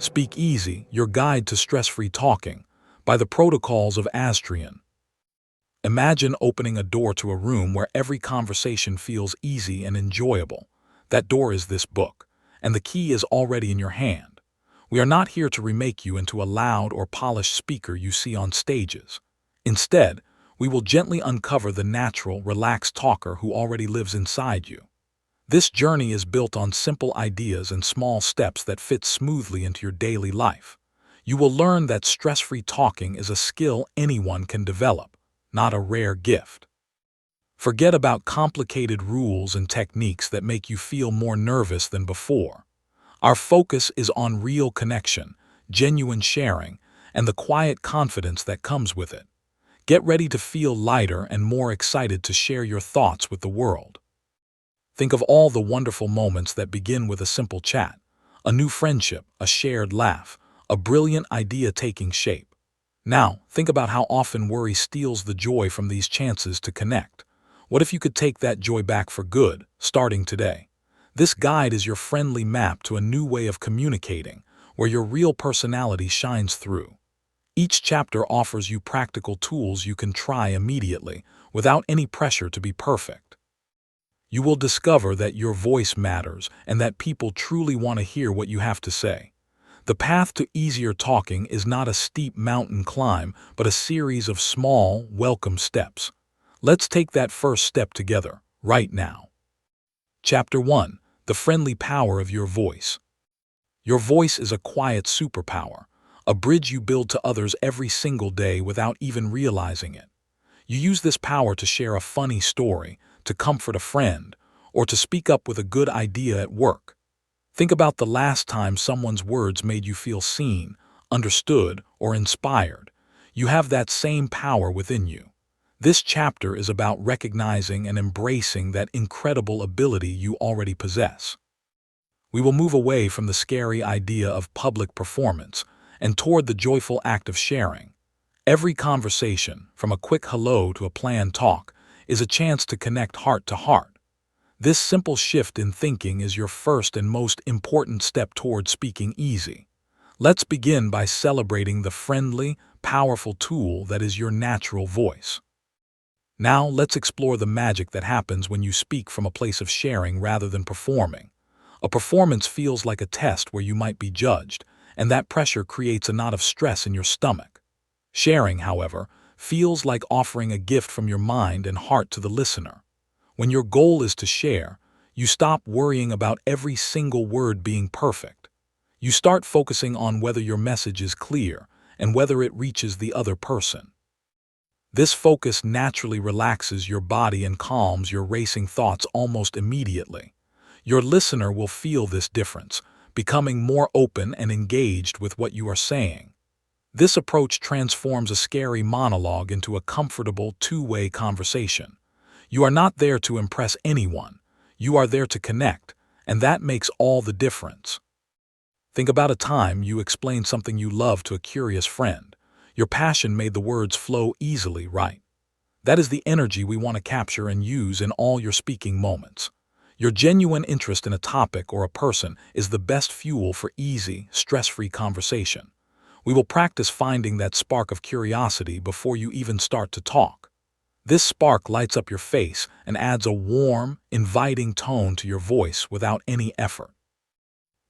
Speak Easy, Your Guide to Stress-Free Talking, by the Protocols of Astrian. Imagine opening a door to a room where every conversation feels easy and enjoyable. That door is this book, and the key is already in your hand. We are not here to remake you into a loud or polished speaker you see on stages. Instead, we will gently uncover the natural, relaxed talker who already lives inside you. This journey is built on simple ideas and small steps that fit smoothly into your daily life. You will learn that stress-free talking is a skill anyone can develop, not a rare gift. Forget about complicated rules and techniques that make you feel more nervous than before. Our focus is on real connection, genuine sharing, and the quiet confidence that comes with it. Get ready to feel lighter and more excited to share your thoughts with the world. Think of all the wonderful moments that begin with a simple chat, a new friendship, a shared laugh, a brilliant idea taking shape. Now, think about how often worry steals the joy from these chances to connect. What if you could take that joy back for good, starting today? This guide is your friendly map to a new way of communicating, where your real personality shines through. Each chapter offers you practical tools you can try immediately, without any pressure to be perfect. You will discover that your voice matters and that people truly want to hear what you have to say. The path to easier talking is not a steep mountain climb, but a series of small, welcome steps. Let's take that first step together, right now. Chapter 1. The Friendly Power of Your Voice. Your voice is a quiet superpower, a bridge you build to others every single day without even realizing it. You use this power to share a funny story, to comfort a friend, or to speak up with a good idea at work. Think about the last time someone's words made you feel seen, understood, or inspired. You have that same power within you. This chapter is about recognizing and embracing that incredible ability you already possess. We will move away from the scary idea of public performance and toward the joyful act of sharing. Every conversation, from a quick hello to a planned talk, is a chance to connect heart to heart. This simple shift in thinking is your first and most important step toward speaking easy. Let's begin by celebrating the friendly, powerful tool that is your natural voice. Now, let's explore the magic that happens when you speak from a place of sharing rather than performing. A performance feels like a test where you might be judged, and that pressure creates a knot of stress in your stomach. Sharing, however, feels like offering a gift from your mind and heart to the listener. When your goal is to share, you stop worrying about every single word being perfect. You start focusing on whether your message is clear and whether it reaches the other person. This focus naturally relaxes your body and calms your racing thoughts almost immediately. Your listener will feel this difference, becoming more open and engaged with what you are saying. This approach transforms a scary monologue into a comfortable two-way conversation. You are not there to impress anyone. You are there to connect, and that makes all the difference. Think about a time you explained something you love to a curious friend. Your passion made the words flow easily, right? That is the energy we want to capture and use in all your speaking moments. Your genuine interest in a topic or a person is the best fuel for easy, stress-free conversation. We will practice finding that spark of curiosity before you even start to talk. This spark lights up your face and adds a warm, inviting tone to your voice without any effort.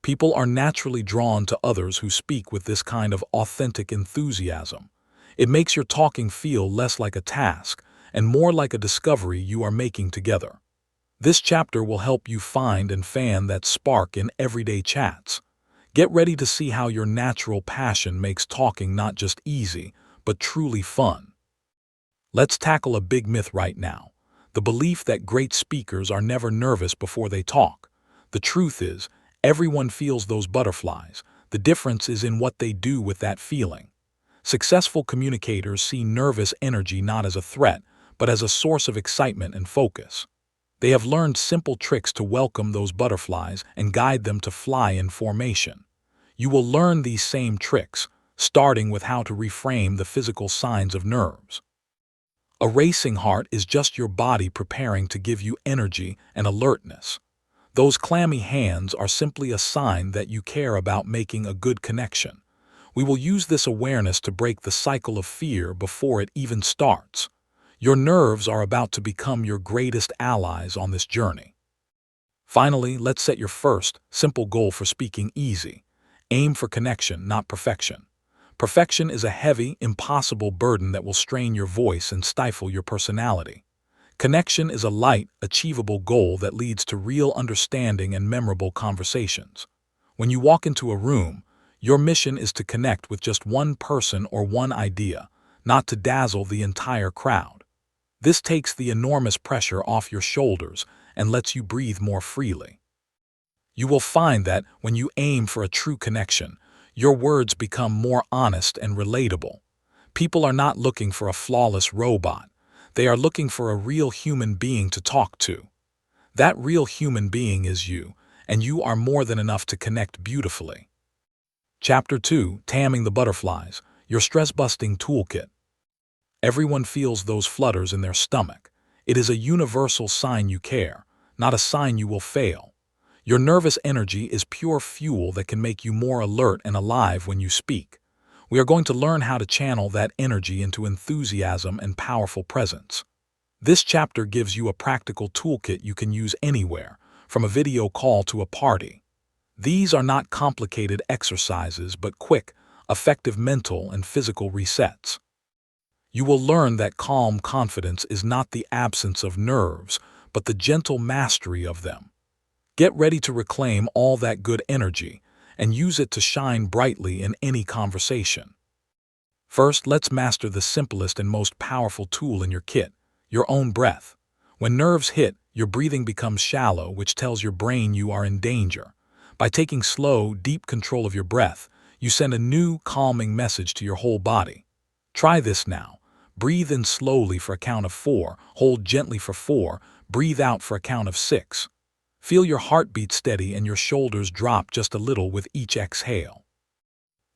People are naturally drawn to others who speak with this kind of authentic enthusiasm. It makes your talking feel less like a task and more like a discovery you are making together. This chapter will help you find and fan that spark in everyday chats. Get ready to see how your natural passion makes talking not just easy, but truly fun. Let's tackle a big myth right now, the belief that great speakers are never nervous before they talk. The truth is, everyone feels those butterflies. The difference is in what they do with that feeling. Successful communicators see nervous energy not as a threat, but as a source of excitement and focus. They have learned simple tricks to welcome those butterflies and guide them to fly in formation. You will learn these same tricks, starting with how to reframe the physical signs of nerves. A racing heart is just your body preparing to give you energy and alertness. Those clammy hands are simply a sign that you care about making a good connection. We will use this awareness to break the cycle of fear before it even starts. Your nerves are about to become your greatest allies on this journey. Finally, let's set your first, simple goal for speaking easy. Aim for connection, not perfection. Perfection is a heavy, impossible burden that will strain your voice and stifle your personality. Connection is a light, achievable goal that leads to real understanding and memorable conversations. When you walk into a room, your mission is to connect with just one person or one idea, not to dazzle the entire crowd. This takes the enormous pressure off your shoulders and lets you breathe more freely. You will find that when you aim for a true connection, your words become more honest and relatable. People are not looking for a flawless robot. They are looking for a real human being to talk to. That real human being is you, and you are more than enough to connect beautifully. Chapter 2: Taming the Butterflies, Your Stress-Busting Toolkit. Everyone feels those flutters in their stomach. It is a universal sign you care, not a sign you will fail. Your nervous energy is pure fuel that can make you more alert and alive when you speak. We are going to learn how to channel that energy into enthusiasm and powerful presence. This chapter gives you a practical toolkit you can use anywhere, from a video call to a party. These are not complicated exercises, but quick, effective mental and physical resets. You will learn that calm confidence is not the absence of nerves, but the gentle mastery of them. Get ready to reclaim all that good energy and use it to shine brightly in any conversation. First, let's master the simplest and most powerful tool in your kit: your own breath. When nerves hit, your breathing becomes shallow, which tells your brain you are in danger. By taking slow, deep control of your breath, you send a new, calming message to your whole body. Try this now. Breathe in slowly for a count of 4, hold gently for 4, breathe out for a count of 6. Feel your heartbeat steady and your shoulders drop just a little with each exhale.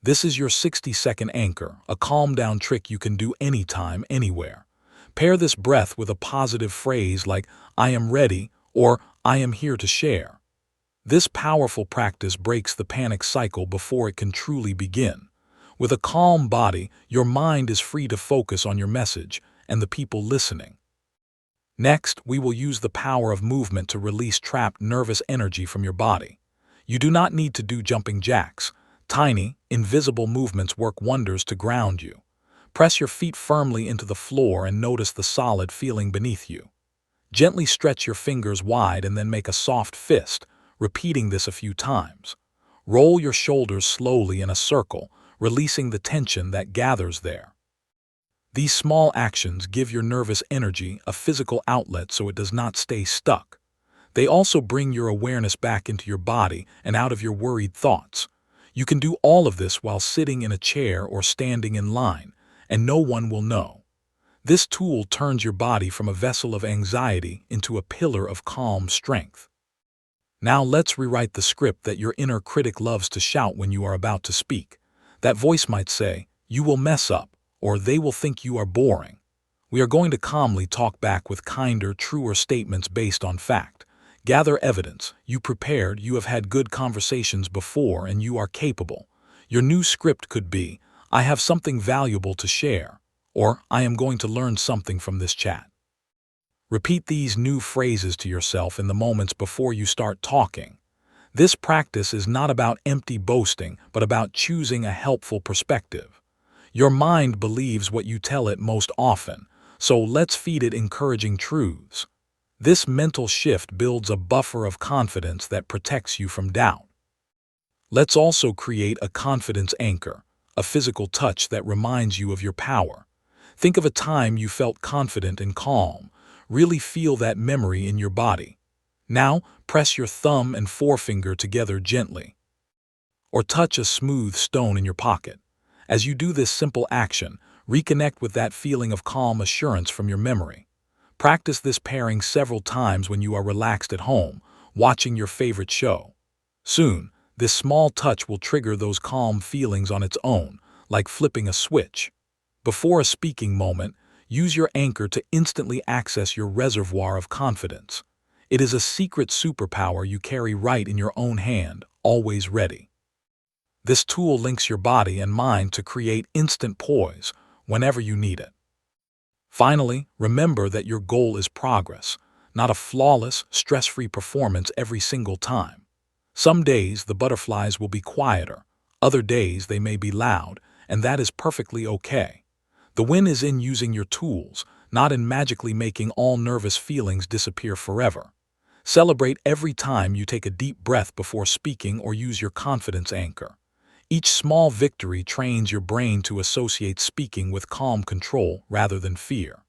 This is your 60-second anchor, a calm-down trick you can do anytime, anywhere. Pair this breath with a positive phrase like, "I am ready," or "I am here to share." This powerful practice breaks the panic cycle before it can truly begin. With a calm body, your mind is free to focus on your message and the people listening. Next, we will use the power of movement to release trapped nervous energy from your body. You do not need to do jumping jacks. Tiny, invisible movements work wonders to ground you. Press your feet firmly into the floor and notice the solid feeling beneath you. Gently stretch your fingers wide and then make a soft fist, repeating this a few times. Roll your shoulders slowly in a circle, releasing the tension that gathers there. These small actions give your nervous energy a physical outlet so it does not stay stuck. They also bring your awareness back into your body and out of your worried thoughts. You can do all of this while sitting in a chair or standing in line, and no one will know. This tool turns your body from a vessel of anxiety into a pillar of calm strength. Now let's rewrite the script that your inner critic loves to shout when you are about to speak. That voice might say, "You will mess up," or "They will think you are boring." We are going to calmly talk back with kinder, truer statements based on fact. Gather evidence. You prepared, you have had good conversations before, and you are capable. Your new script could be, "I have something valuable to share," or "I am going to learn something from this chat." Repeat these new phrases to yourself in the moments before you start talking. This practice is not about empty boasting, but about choosing a helpful perspective. Your mind believes what you tell it most often, so let's feed it encouraging truths. This mental shift builds a buffer of confidence that protects you from doubt. Let's also create a confidence anchor, a physical touch that reminds you of your power. Think of a time you felt confident and calm. Really feel that memory in your body. Now, press your thumb and forefinger together gently. Or touch a smooth stone in your pocket. As you do this simple action, reconnect with that feeling of calm assurance from your memory. Practice this pairing several times when you are relaxed at home, watching your favorite show. Soon, this small touch will trigger those calm feelings on its own, like flipping a switch. Before a speaking moment, use your anchor to instantly access your reservoir of confidence. It is a secret superpower you carry right in your own hand, always ready. This tool links your body and mind to create instant poise whenever you need it. Finally, remember that your goal is progress, not a flawless, stress-free performance every single time. Some days the butterflies will be quieter, other days they may be loud, and that is perfectly okay. The win is in using your tools, not in magically making all nervous feelings disappear forever. Celebrate every time you take a deep breath before speaking or use your confidence anchor. Each small victory trains your brain to associate speaking with calm control rather than fear.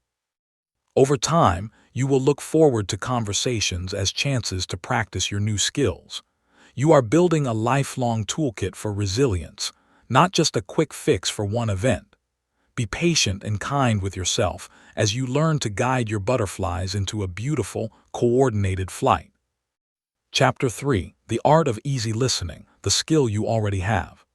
Over time, you will look forward to conversations as chances to practice your new skills. You are building a lifelong toolkit for resilience, not just a quick fix for one event. Be patient and kind with yourself as you learn to guide your butterflies into a beautiful, coordinated flight. Chapter 3: The Art of Easy Listening, the skill you already have.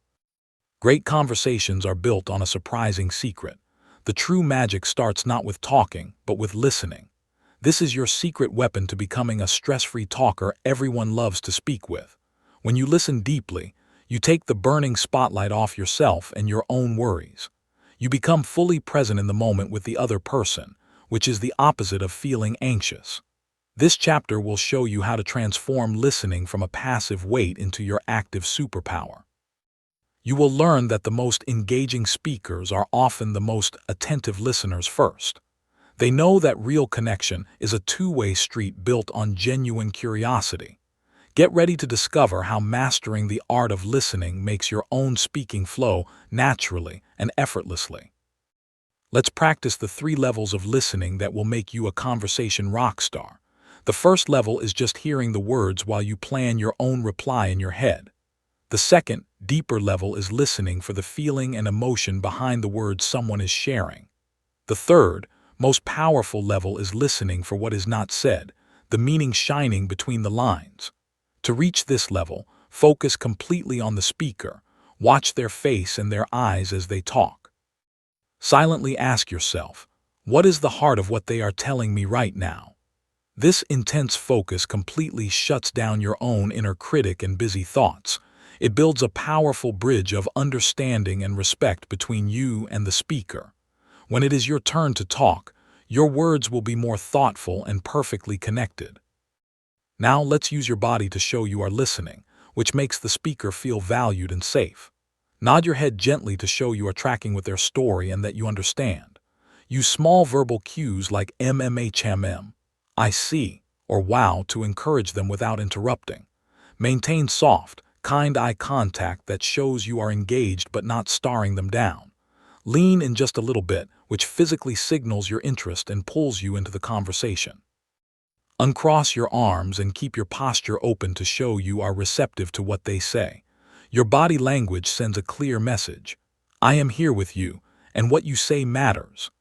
Great conversations are built on a surprising secret. The true magic starts not with talking, but with listening. This is your secret weapon to becoming a stress-free talker everyone loves to speak with. When you listen deeply, you take the burning spotlight off yourself and your own worries. You become fully present in the moment with the other person, which is the opposite of feeling anxious. This chapter will show you how to transform listening from a passive weight into your active superpower. You will learn that the most engaging speakers are often the most attentive listeners first. They know that real connection is a two-way street built on genuine curiosity. Get ready to discover how mastering the art of listening makes your own speaking flow naturally and effortlessly. Let's practice the 3 levels of listening that will make you a conversation rock star. The first level is just hearing the words while you plan your own reply in your head. The second, deeper level is listening for the feeling and emotion behind the words someone is sharing. The third, most powerful level is listening for what is not said, the meaning shining between the lines. To reach this level, focus completely on the speaker. Watch their face and their eyes as they talk. Silently ask yourself, what is the heart of what they are telling me right now? This intense focus completely shuts down your own inner critic and busy thoughts. It builds a powerful bridge of understanding and respect between you and the speaker. When it is your turn to talk, your words will be more thoughtful and perfectly connected. Now let's use your body to show you are listening, which makes the speaker feel valued and safe. Nod your head gently to show you are tracking with their story and that you understand. Use small verbal cues like mmHmm, I see, or wow to encourage them without interrupting. Maintain soft, kind eye contact that shows you are engaged but not staring them down. Lean in just a little bit, which physically signals your interest and pulls you into the conversation. Uncross your arms and keep your posture open to show you are receptive to what they say. Your body language sends a clear message. I am here with you, and what you say matters.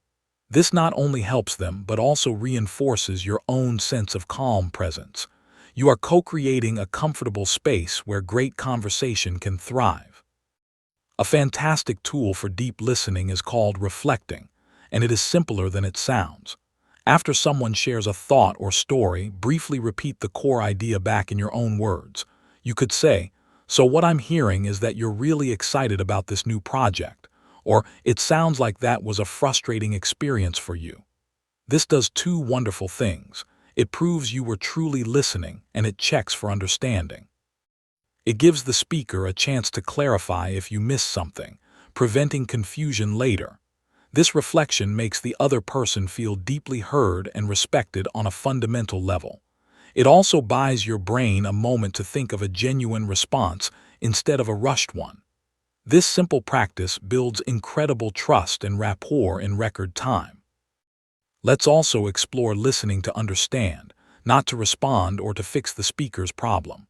This not only helps them but also reinforces your own sense of calm presence. You are co-creating a comfortable space where great conversation can thrive. A fantastic tool for deep listening is called reflecting, and it is simpler than it sounds. After someone shares a thought or story, briefly repeat the core idea back in your own words. You could say, "So what I'm hearing is that you're really excited about this new project," or "It sounds like that was a frustrating experience for you." This does 2 wonderful things. It proves you were truly listening, and it checks for understanding. It gives the speaker a chance to clarify if you miss something, preventing confusion later. This reflection makes the other person feel deeply heard and respected on a fundamental level. It also buys your brain a moment to think of a genuine response instead of a rushed one. This simple practice builds incredible trust and rapport in record time. Let's also explore listening to understand, not to respond or to fix the speaker's problem.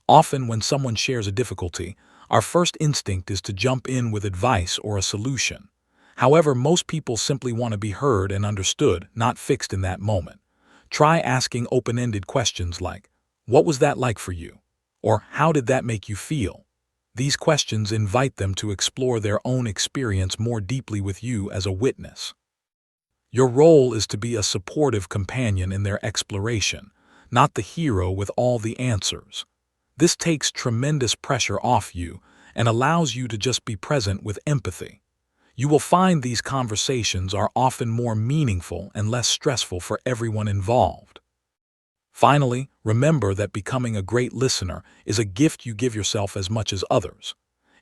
Often when someone shares a difficulty, our first instinct is to jump in with advice or a solution. However, most people simply want to be heard and understood, not fixed in that moment. Try asking open-ended questions like, "What was that like for you?" or "How did that make you feel?" These questions invite them to explore their own experience more deeply with you as a witness. Your role is to be a supportive companion in their exploration, not the hero with all the answers. This takes tremendous pressure off you and allows you to just be present with empathy. You will find these conversations are often more meaningful and less stressful for everyone involved. Finally, remember that becoming a great listener is a gift you give yourself as much as others.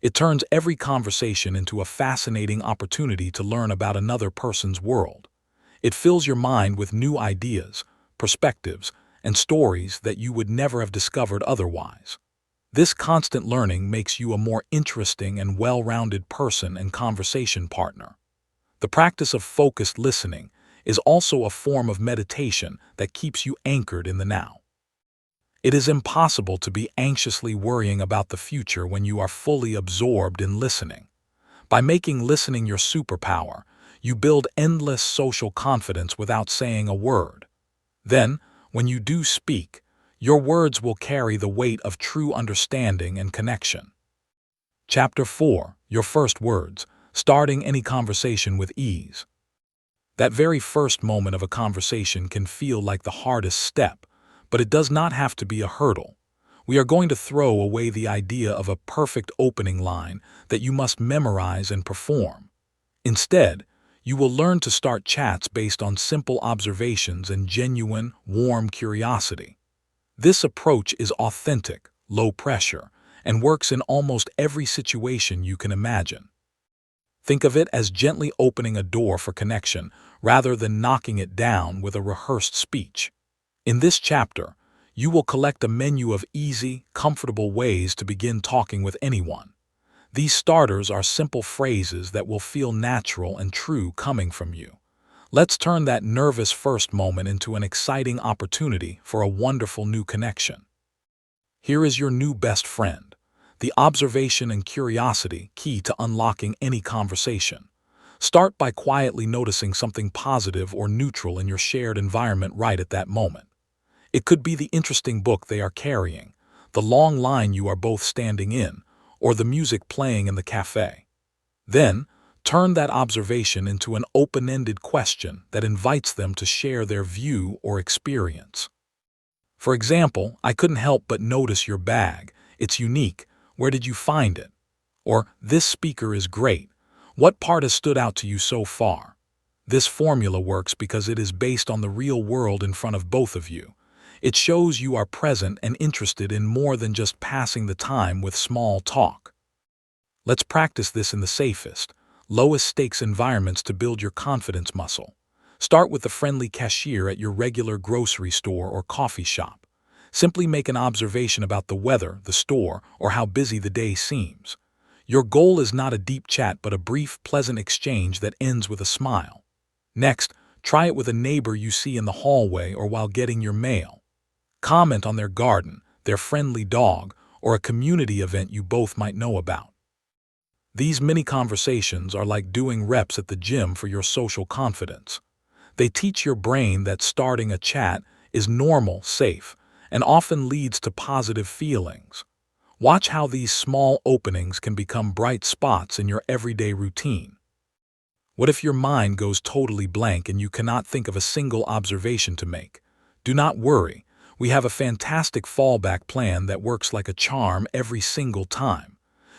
It turns every conversation into a fascinating opportunity to learn about another person's world. It fills your mind with new ideas, perspectives, and stories that you would never have discovered otherwise. This constant learning makes you a more interesting and well-rounded person and conversation partner. The practice of focused listening is also a form of meditation that keeps you anchored in the now. It is impossible to be anxiously worrying about the future when you are fully absorbed in listening. By making listening your superpower, you build endless social confidence without saying a word. Then, when you do speak, your words will carry the weight of true understanding and connection. Chapter 4. Your first words, starting any conversation with ease. That very first moment of a conversation can feel like the hardest step, but it does not have to be a hurdle. We are going to throw away the idea of a perfect opening line that you must memorize and perform. Instead, you will learn to start chats based on simple observations and genuine, warm curiosity. This approach is authentic, low pressure, and works in almost every situation you can imagine. Think of it as gently opening a door for connection rather than knocking it down with a rehearsed speech. In this chapter, you will collect a menu of easy, comfortable ways to begin talking with anyone. These starters are simple phrases that will feel natural and true coming from you. Let's turn that nervous first moment into an exciting opportunity for a wonderful new connection. Here is your new best friend. The observation and curiosity key to unlocking any conversation. Start by quietly noticing something positive or neutral in your shared environment right at that moment. It could be the interesting book they are carrying, the long line you are both standing in, or the music playing in the cafe. Then, turn that observation into an open-ended question that invites them to share their view or experience. For example, I couldn't help but notice your bag. It's unique. Where did you find it? Or, this speaker is great. What part has stood out to you so far? This formula works because it is based on the real world in front of both of you. It shows you are present and interested in more than just passing the time with small talk. Let's practice this in the safest, lowest stakes environments to build your confidence muscle. Start with the friendly cashier at your regular grocery store or coffee shop. Simply make an observation about the weather, the store, or how busy the day seems. Your goal is not a deep chat but a brief, pleasant exchange that ends with a smile. Next, try it with a neighbor you see in the hallway or while getting your mail. Comment on their garden, their friendly dog, or a community event you both might know about. These mini conversations are like doing reps at the gym for your social confidence. They teach your brain that starting a chat is normal, safe, and often leads to positive feelings. Watch how these small openings can become bright spots in your everyday routine. What if your mind goes totally blank and you cannot think of a single observation to make? Do not worry. We have a fantastic fallback plan that works like a charm every single time.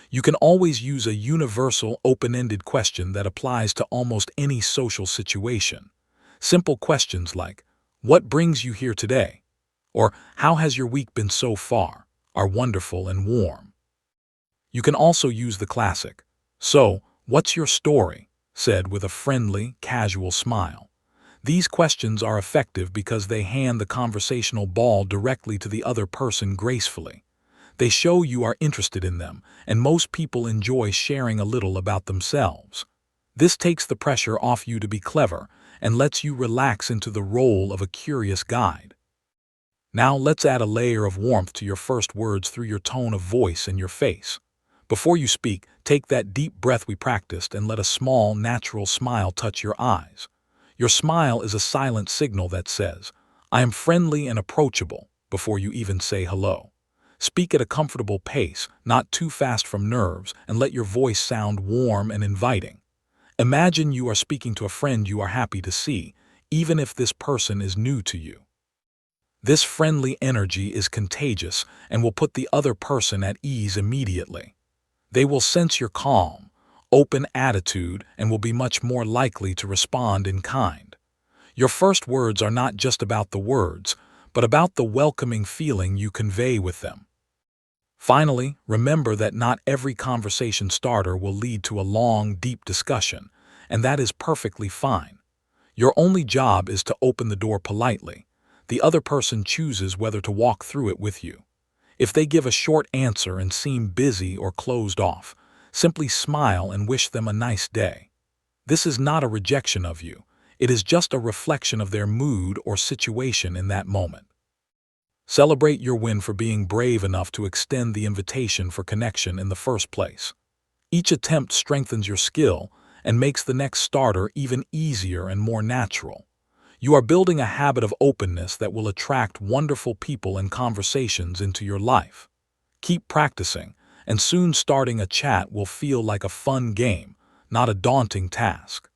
You can always use a universal, open-ended question that applies to almost any social situation. Simple questions like, "What brings you here today?" or "How has your week been so far?" are wonderful and warm. You can also use the classic, "So, what's your story?" said with a friendly, casual smile. These questions are effective because they hand the conversational ball directly to the other person gracefully. They show you are interested in them, and most people enjoy sharing a little about themselves. This takes the pressure off you to be clever and lets you relax into the role of a curious guide. Now let's add a layer of warmth to your first words through your tone of voice and your face. Before you speak, take that deep breath we practiced and let a small, natural smile touch your eyes. Your smile is a silent signal that says, "I am friendly and approachable," before you even say hello. Speak at a comfortable pace, not too fast from nerves, and let your voice sound warm and inviting. Imagine you are speaking to a friend you are happy to see, even if this person is new to you. This friendly energy is contagious and will put the other person at ease immediately. They will sense your calm, open attitude and will be much more likely to respond in kind. Your first words are not just about the words, but about the welcoming feeling you convey with them. Finally, remember that not every conversation starter will lead to a long, deep discussion, and that is perfectly fine. Your only job is to open the door politely. The other person chooses whether to walk through it with you. If they give a short answer and seem busy or closed off, simply smile and wish them a nice day. This is not a rejection of you. It is just a reflection of their mood or situation in that moment. Celebrate your win for being brave enough to extend the invitation for connection in the first place. Each attempt strengthens your skill and makes the next starter even easier and more natural. You are building a habit of openness that will attract wonderful people and conversations into your life. Keep practicing, and soon starting a chat will feel like a fun game, not a daunting task.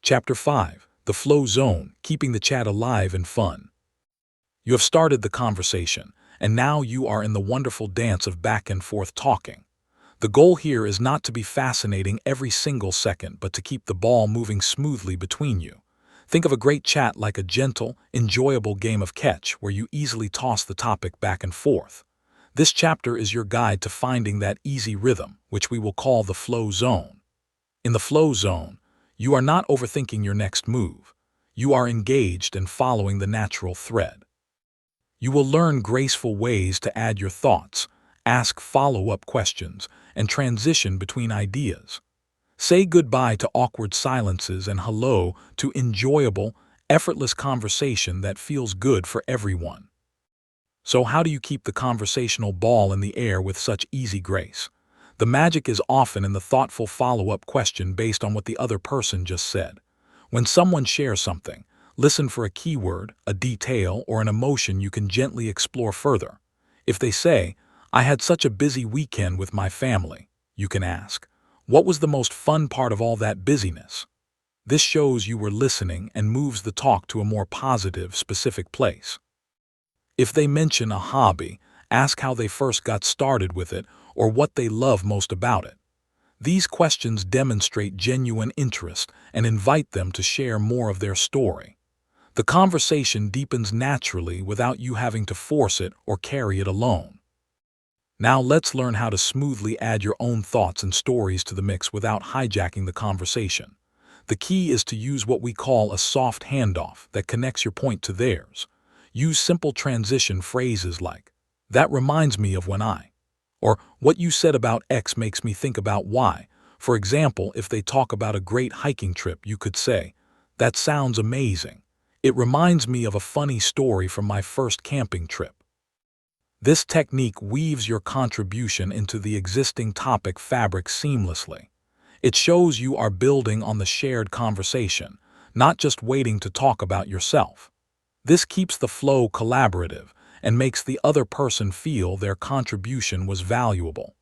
Chapter 5. The Flow Zone, Keeping the Chat Alive and Fun. You have started the conversation, and now you are in the wonderful dance of back and forth talking. The goal here is not to be fascinating every single second, but to keep the ball moving smoothly between you. Think of a great chat like a gentle, enjoyable game of catch where you easily toss the topic back and forth. This chapter is your guide to finding that easy rhythm, which we will call the flow zone. In the flow zone, you are not overthinking your next move. You are engaged and following the natural thread. You will learn graceful ways to add your thoughts, ask follow-up questions, and transition between ideas. Say goodbye to awkward silences and hello to enjoyable, effortless conversation that feels good for everyone. So how do you keep the conversational ball in the air with such easy grace? The magic is often in the thoughtful follow-up question based on what the other person just said. When someone shares something, listen for a keyword, a detail, or an emotion you can gently explore further. If they say, "I had such a busy weekend with my family," you can ask, "What was the most fun part of all that busyness?" This shows you were listening and moves the talk to a more positive, specific place. If they mention a hobby, ask how they first got started with it or what they love most about it. These questions demonstrate genuine interest and invite them to share more of their story. The conversation deepens naturally without you having to force it or carry it alone. Now let's learn how to smoothly add your own thoughts and stories to the mix without hijacking the conversation. The key is to use what we call a soft handoff that connects your point to theirs. Use simple transition phrases like, "That reminds me of when I," or "What you said about X makes me think about Y." For example, if they talk about a great hiking trip, you could say, "That sounds amazing. It reminds me of a funny story from my first camping trip." This technique weaves your contribution into the existing topic fabric seamlessly. It shows you are building on the shared conversation, not just waiting to talk about yourself. This keeps the flow collaborative and makes the other person feel their contribution was valuable.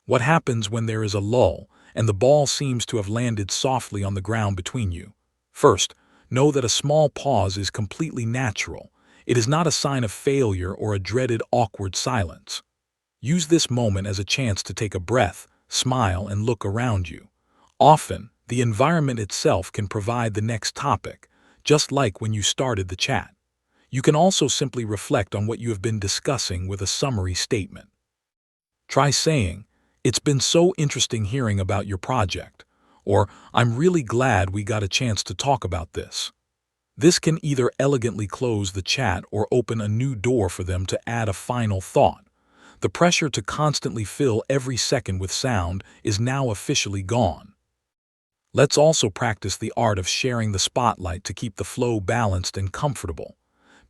What happens when there is a lull and the ball seems to have landed softly on the ground between you? First, know that a small pause is completely natural. It is not a sign of failure or a dreaded awkward silence. Use this moment as a chance to take a breath, smile, and look around you. Often, the environment itself can provide the next topic, just like when you started the chat. You can also simply reflect on what you have been discussing with a summary statement. Try saying, "It's been so interesting hearing about your project," or "I'm really glad we got a chance to talk about this." This can either elegantly close the chat or open a new door for them to add a final thought. The pressure to constantly fill every second with sound is now officially gone. Let's also practice the art of sharing the spotlight to keep the flow balanced and comfortable.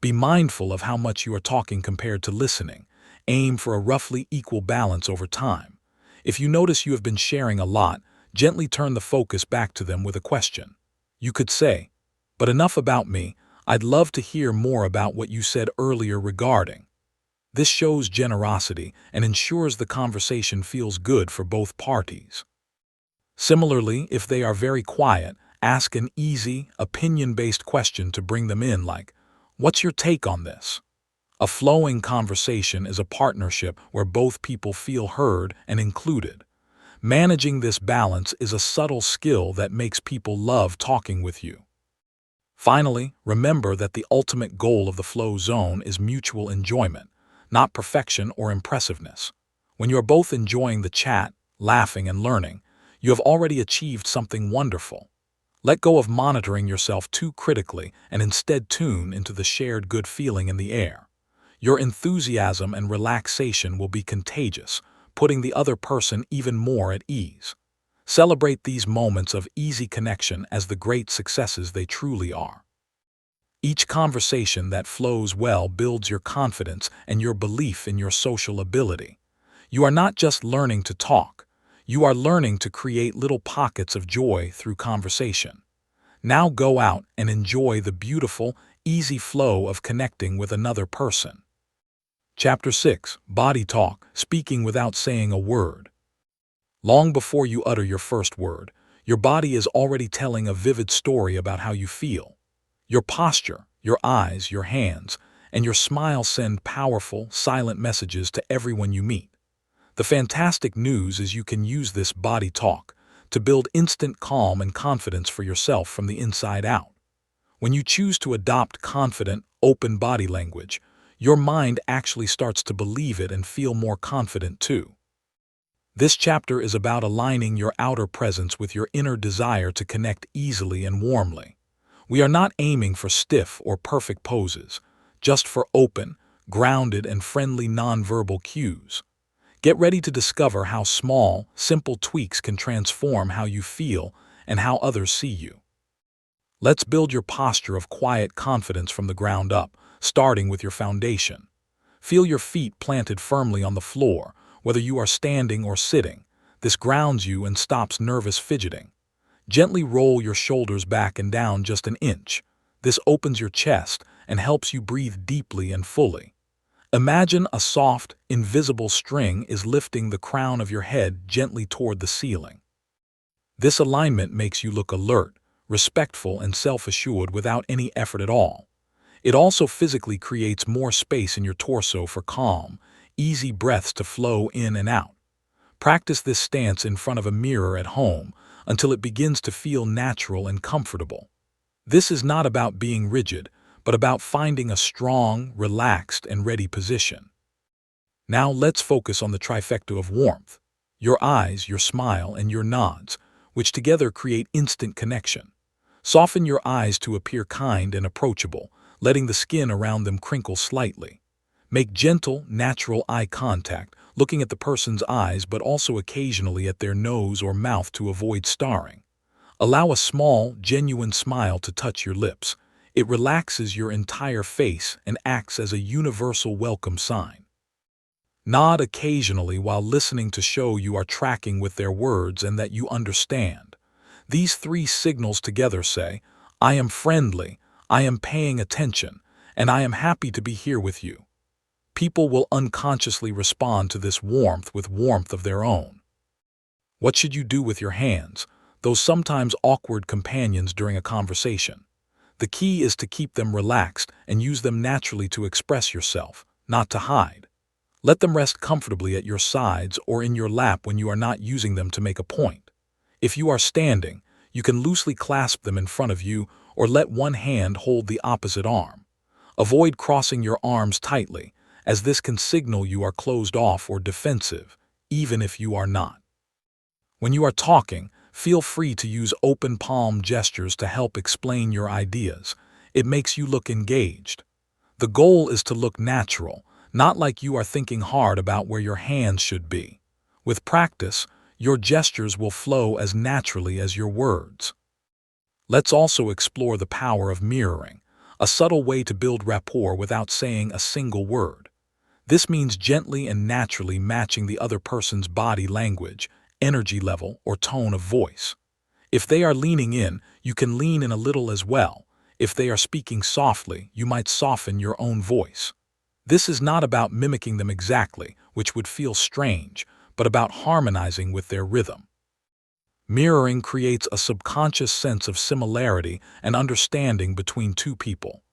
Be mindful of how much you are talking compared to listening. Aim for a roughly equal balance over time. If you notice you have been sharing a lot, gently turn the focus back to them with a question. You could say, "But enough about me. I'd love to hear more about what you said earlier regarding." This shows generosity and ensures the conversation feels good for both parties. Similarly, if they are very quiet, ask an easy, opinion-based question to bring them in like, What's your take on this? A flowing conversation is a partnership where both people feel heard and included. Managing this balance is a subtle skill that makes people love talking with you. Finally, remember that the ultimate goal of the flow zone is mutual enjoyment, not perfection or impressiveness. When you are both enjoying the chat, laughing, and learning, you have already achieved something wonderful. Let go of monitoring yourself too critically and instead tune into the shared good feeling in the air. Your enthusiasm and relaxation will be contagious, putting the other person even more at ease. Celebrate these moments of easy connection as the great successes they truly are. Each conversation that flows well builds your confidence and your belief in your social ability. You are not just learning to talk, you are learning to create little pockets of joy through conversation. Now go out and enjoy the beautiful, easy flow of connecting with another person. Chapter 6. Body Talk, Speaking Without Saying a Word. Long before you utter your first word, your body is already telling a vivid story about how you feel. Your posture, your eyes, your hands, and your smile send powerful, silent messages to everyone you meet. The fantastic news is you can use this body talk to build instant calm and confidence for yourself from the inside out. When you choose to adopt confident, open body language, your mind actually starts to believe it and feel more confident too. This chapter is about aligning your outer presence with your inner desire to connect easily and warmly. We are not aiming for stiff or perfect poses, just for open, grounded, and friendly nonverbal cues. Get ready to discover how small, simple tweaks can transform how you feel and how others see you. Let's build your posture of quiet confidence from the ground up, starting with your foundation. Feel your feet planted firmly on the floor, whether you are standing or sitting. This grounds you and stops nervous fidgeting. Gently roll your shoulders back and down just an inch. This opens your chest and helps you breathe deeply and fully. Imagine a soft, invisible string is lifting the crown of your head gently toward the ceiling. This alignment makes you look alert, respectful, and self-assured without any effort at all. It also physically creates more space in your torso for calm, easy breaths to flow in and out. Practice this stance in front of a mirror at home until it begins to feel natural and comfortable. This is not about being rigid, but about finding a strong, relaxed, and ready position. Now let's focus on the trifecta of warmth: your eyes, your smile, and your nods, which together create instant connection. Soften your eyes to appear kind and approachable, letting the skin around them crinkle slightly. Make gentle, natural eye contact, looking at the person's eyes but also occasionally at their nose or mouth to avoid staring. Allow a small, genuine smile to touch your lips. It relaxes your entire face and acts as a universal welcome sign. Nod occasionally while listening to show you are tracking with their words and that you understand. These three signals together say, "I am friendly, I am paying attention, and I am happy to be here with you." People will unconsciously respond to this warmth with warmth of their own. What should you do with your hands, those sometimes awkward companions during a conversation? The key is to keep them relaxed and use them naturally to express yourself, not to hide. Let them rest comfortably at your sides or in your lap when you are not using them to make a point. If you are standing, you can loosely clasp them in front of you or let one hand hold the opposite arm. Avoid crossing your arms tightly, as this can signal you are closed off or defensive, even if you are not. When you are talking, feel free to use open palm gestures to help explain your ideas. It makes you look engaged. The goal is to look natural, not like you are thinking hard about where your hands should be. With practice, your gestures will flow as naturally as your words. Let's also explore the power of mirroring, a subtle way to build rapport without saying a single word. This means gently and naturally matching the other person's body language, energy level, or tone of voice. If they are leaning in, you can lean in a little as well. If they are speaking softly, you might soften your own voice. This is not about mimicking them exactly, which would feel strange, but about harmonizing with their rhythm. Mirroring creates a subconscious sense of similarity and understanding between two people.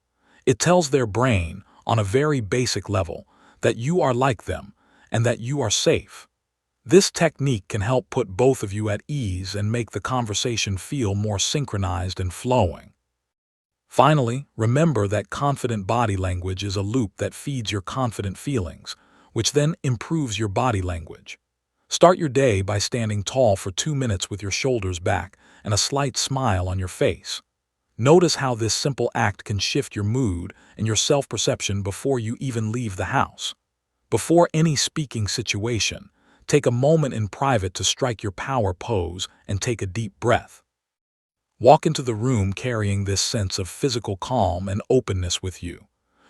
It tells their brain, on a very basic level, that you are like them and that you are safe. This technique can help put both of you at ease and make the conversation feel more synchronized and flowing. Finally, remember that confident body language is a loop that feeds your confident feelings, which then improves your body language. Start your day by standing tall for 2 minutes with your shoulders back and a slight smile on your face. Notice how this simple act can shift your mood and your self-perception before you even leave the house. Before any speaking situation, take a moment in private to strike your power pose and take a deep breath. Walk into the room carrying this sense of physical calm and openness with you.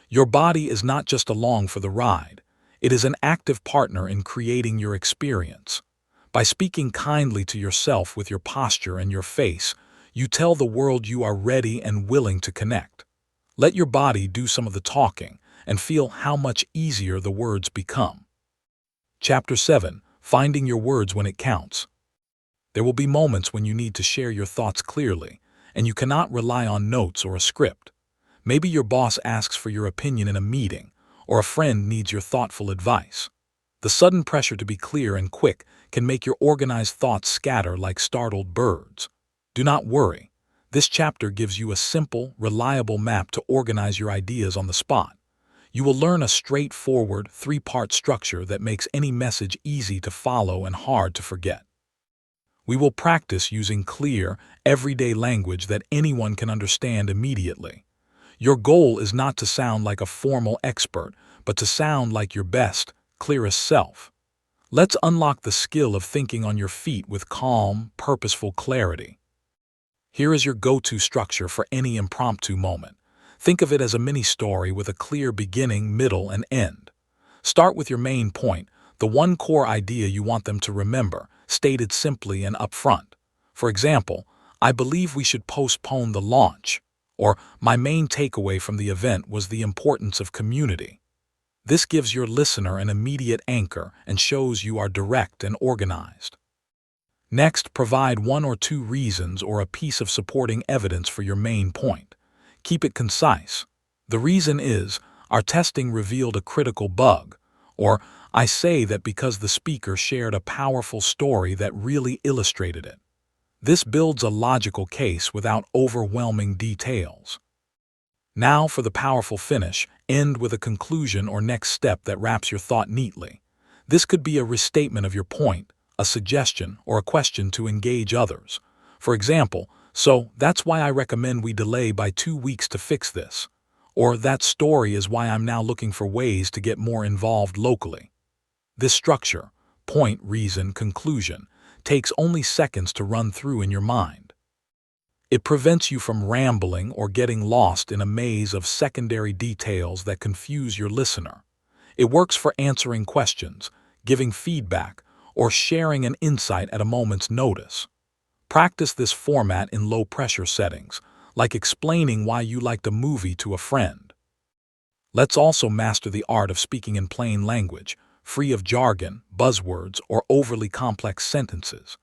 Your body is not just along for the ride, it is an active partner in creating your experience. By speaking kindly to yourself with your posture and your face, you tell the world you are ready and willing to connect. Let your body do some of the talking and feel how much easier the words become. Chapter 7. Finding your words when it counts. There will be moments when you need to share your thoughts clearly, and you cannot rely on notes or a script. Maybe your boss asks for your opinion in a meeting, or a friend needs your thoughtful advice. The sudden pressure to be clear and quick can make your organized thoughts scatter like startled birds. Do not worry. This chapter gives you a simple, reliable map to organize your ideas on the spot. You will learn a straightforward, 3-part structure that makes any message easy to follow and hard to forget. We will practice using clear, everyday language that anyone can understand immediately. Your goal is not to sound like a formal expert, but to sound like your best, clearest self. Let's unlock the skill of thinking on your feet with calm, purposeful clarity. Here is your go-to structure for any impromptu moment. Think of it as a mini-story with a clear beginning, middle, and end. Start with your main point, the one core idea you want them to remember, stated simply and upfront. For example, I believe we should postpone the launch, or my main takeaway from the event was the importance of community. This gives your listener an immediate anchor and shows you are direct and organized. Next, provide 1 or 2 reasons or a piece of supporting evidence for your main point. Keep it concise. The reason is, our testing revealed a critical bug, or I say that because the speaker shared a powerful story that really illustrated it. This builds a logical case without overwhelming details. Now for the powerful finish, end with a conclusion or next step that wraps your thought neatly. This could be a restatement of your point, a suggestion, or a question to engage others. For example, so that's why I recommend we delay by 2 weeks to fix this. Or that story is why I'm now looking for ways to get more involved locally. This structure, point, reason, conclusion, takes only seconds to run through in your mind. It prevents you from rambling or getting lost in a maze of secondary details that confuse your listener. It works for answering questions, giving feedback, or sharing an insight at a moment's notice. Practice this format in low-pressure settings, like explaining why you liked a movie to a friend. Let's also master the art of speaking in plain language, free of jargon, buzzwords, or overly complex sentences.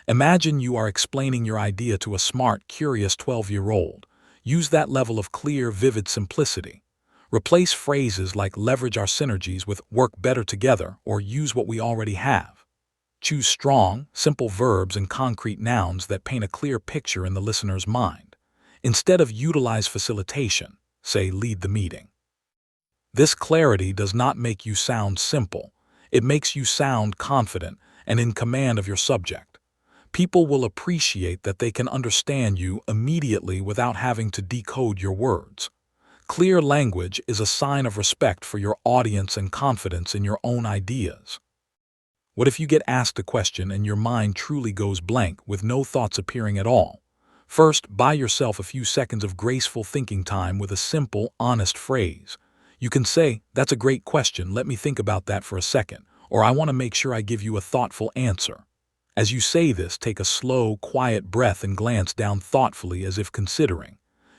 Imagine you are explaining your idea to a smart, curious 12-year-old. Use that level of clear, vivid simplicity. Replace phrases like leverage our synergies with work better together or use what we already have. Choose strong, simple verbs and concrete nouns that paint a clear picture in the listener's mind. Instead of utilize facilitation, say lead the meeting. This clarity does not make you sound simple. It makes you sound confident and in command of your subject. People will appreciate that they can understand you immediately without having to decode your words. Clear language is a sign of respect for your audience and confidence in your own ideas. What if you get asked a question and your mind truly goes blank with no thoughts appearing at all? First, buy yourself a few seconds of graceful thinking time with a simple, honest phrase. You can say, "That's a great question, let me think about that for a second," or "I want to make sure I give you a thoughtful answer." As you say this, take a slow, quiet breath and glance down thoughtfully as if considering.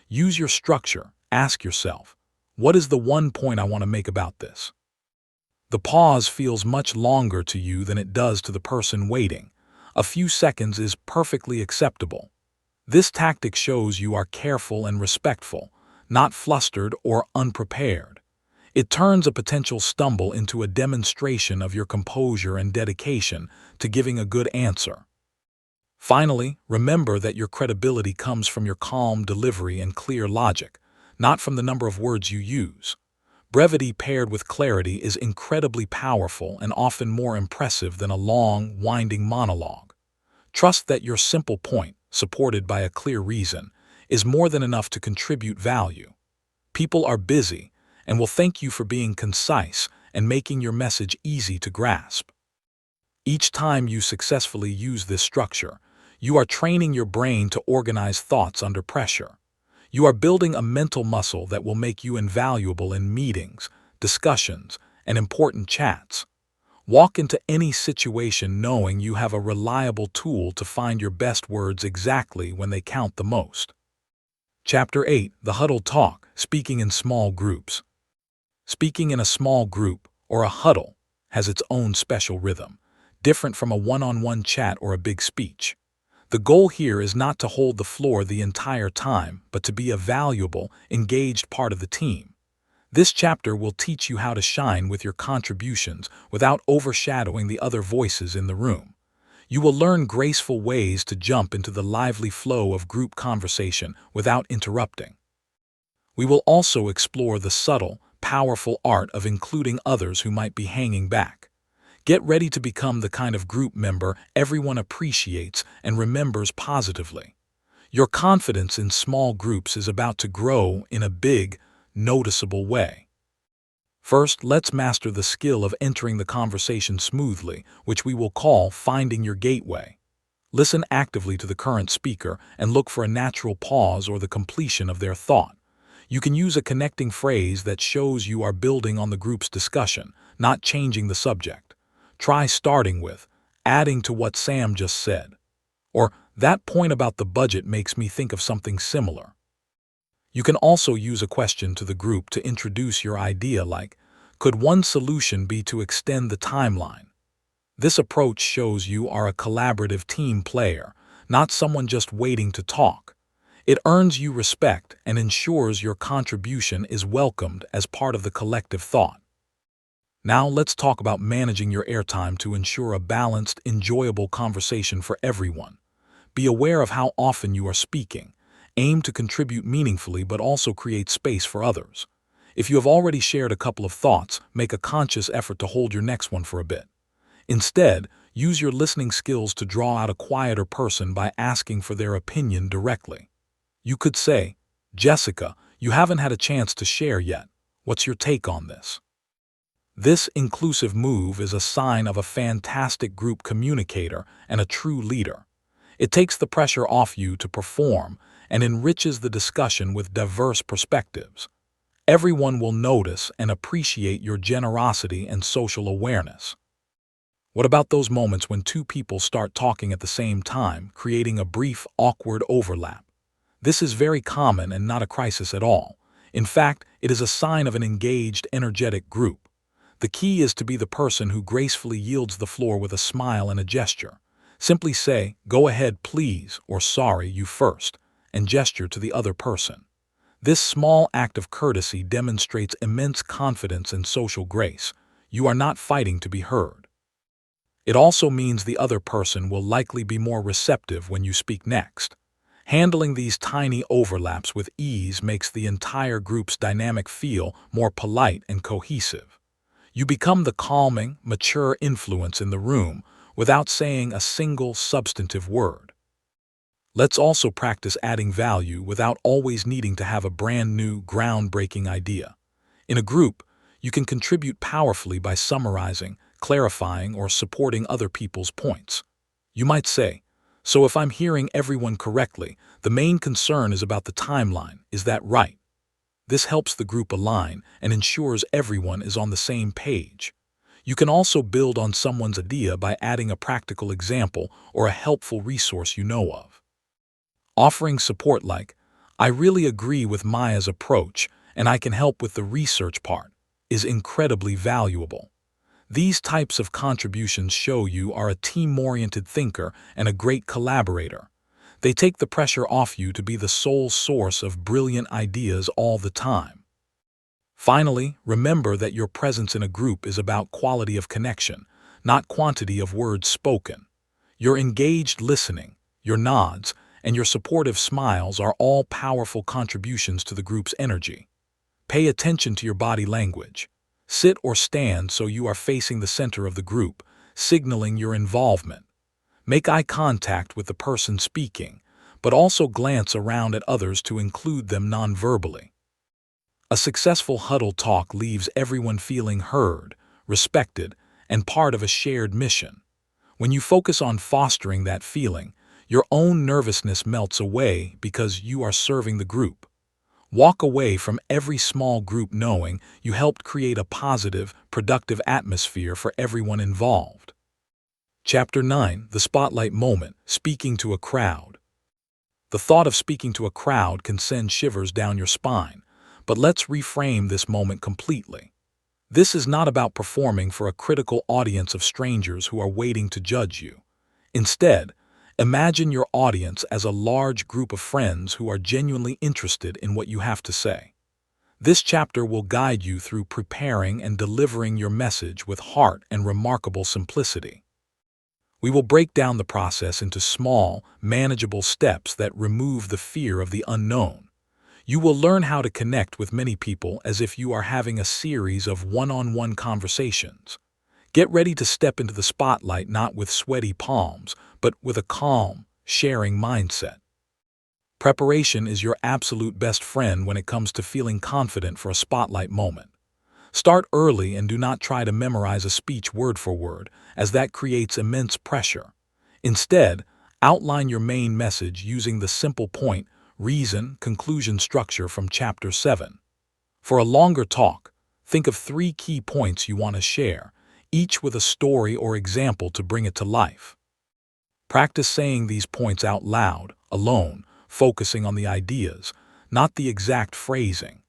Use your structure. Ask yourself, what is the one point I want to make about this? The pause feels much longer to you than it does to the person waiting. A few seconds is perfectly acceptable. This tactic shows you are careful and respectful, not flustered or unprepared. It turns a potential stumble into a demonstration of your composure and dedication to giving a good answer. Finally, remember that your credibility comes from your calm delivery and clear logic, not from the number of words you use. Brevity paired with clarity is incredibly powerful and often more impressive than a long, winding monologue. Trust that your simple point, supported by a clear reason, is more than enough to contribute value. People are busy and will thank you for being concise and making your message easy to grasp. Each time you successfully use this structure, you are training your brain to organize thoughts under pressure. You are building a mental muscle that will make you invaluable in meetings, discussions, and important chats. Walk into any situation knowing you have a reliable tool to find your best words exactly when they count the most. Chapter 8: The Huddle Talk, Speaking in Small Groups. Speaking in a small group, or a huddle, has its own special rhythm, different from a one-on-one chat or a big speech. The goal here is not to hold the floor the entire time, but to be a valuable, engaged part of the team. This chapter will teach you how to shine with your contributions without overshadowing the other voices in the room. You will learn graceful ways to jump into the lively flow of group conversation without interrupting. We will also explore the subtle, powerful art of including others who might be hanging back. Get ready to become the kind of group member everyone appreciates and remembers positively. Your confidence in small groups is about to grow in a big, noticeable way. First, let's master the skill of entering the conversation smoothly, which we will call finding your gateway. Listen actively to the current speaker and look for a natural pause or the completion of their thought. You can use a connecting phrase that shows you are building on the group's discussion, not changing the subject. Try starting with, adding to what Sam just said. Or, that point about the budget makes me think of something similar. You can also use a question to the group to introduce your idea like, could one solution be to extend the timeline? This approach shows you are a collaborative team player, not someone just waiting to talk. It earns you respect and ensures your contribution is welcomed as part of the collective thought. Now let's talk about managing your airtime to ensure a balanced, enjoyable conversation for everyone. Be aware of how often you are speaking. Aim to contribute meaningfully but also create space for others. If you have already shared a couple of thoughts, make a conscious effort to hold your next one for a bit. Instead, use your listening skills to draw out a quieter person by asking for their opinion directly. You could say, Jessica, you haven't had a chance to share yet. What's your take on this? This inclusive move is a sign of a fantastic group communicator and a true leader. It takes the pressure off you to perform and enriches the discussion with diverse perspectives. Everyone will notice and appreciate your generosity and social awareness. What about those moments when two people start talking at the same time, creating a brief, awkward overlap? This is very common and not a crisis at all. In fact, it is a sign of an engaged, energetic group. The key is to be the person who gracefully yields the floor with a smile and a gesture. Simply say, go ahead please, or sorry, you first, and gesture to the other person. This small act of courtesy demonstrates immense confidence and social grace. You are not fighting to be heard. It also means the other person will likely be more receptive when you speak next. Handling these tiny overlaps with ease makes the entire group's dynamic feel more polite and cohesive. You become the calming, mature influence in the room without saying a single substantive word. Let's also practice adding value without always needing to have a brand new, groundbreaking idea. In a group, you can contribute powerfully by summarizing, clarifying, or supporting other people's points. You might say, so if I'm hearing everyone correctly, the main concern is about the timeline, is that right? This helps the group align and ensures everyone is on the same page. You can also build on someone's idea by adding a practical example or a helpful resource you know of. Offering support like, I really agree with Maya's approach and I can help with the research part, is incredibly valuable. These types of contributions show you are a team-oriented thinker and a great collaborator. They take the pressure off you to be the sole source of brilliant ideas all the time. Finally, remember that your presence in a group is about quality of connection, not quantity of words spoken. Your engaged listening, your nods, and your supportive smiles are all powerful contributions to the group's energy. Pay attention to your body language. Sit or stand so you are facing the center of the group, signaling your involvement. Make eye contact with the person speaking, but also glance around at others to include them non-verbally. A successful huddle talk leaves everyone feeling heard, respected, and part of a shared mission. When you focus on fostering that feeling, your own nervousness melts away because you are serving the group. Walk away from every small group knowing you helped create a positive, productive atmosphere for everyone involved. Chapter 9: The Spotlight Moment, Speaking to a Crowd. The thought of speaking to a crowd can send shivers down your spine, but let's reframe this moment completely. This is not about performing for a critical audience of strangers who are waiting to judge you. Instead, imagine your audience as a large group of friends who are genuinely interested in what you have to say. This chapter will guide you through preparing and delivering your message with heart and remarkable simplicity. We will break down the process into small, manageable steps that remove the fear of the unknown. You will learn how to connect with many people as if you are having a series of one-on-one conversations. Get ready to step into the spotlight not with sweaty palms, but with a calm, sharing mindset. Preparation is your absolute best friend when it comes to feeling confident for a spotlight moment. Start early and do not try to memorize a speech word for word, as that creates immense pressure. Instead, outline your main message using the simple point, reason, conclusion structure from Chapter 7. For a longer talk, think of 3 key points you want to share, each with a story or example to bring it to life. Practice saying these points out loud, alone, focusing on the ideas, not the exact phrasing.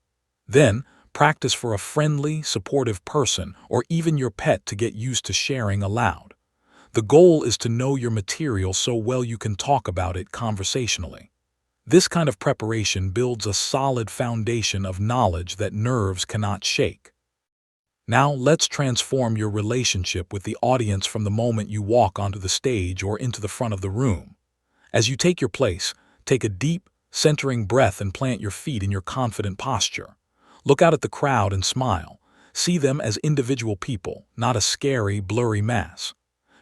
Then, practice for a friendly, supportive person or even your pet to get used to sharing aloud. The goal is to know your material so well you can talk about it conversationally. This kind of preparation builds a solid foundation of knowledge that nerves cannot shake. Now let's transform your relationship with the audience from the moment you walk onto the stage or into the front of the room. As you take your place, take a deep, centering breath and plant your feet in your confident posture. Look out at the crowd and smile. See them as individual people, not a scary, blurry mass.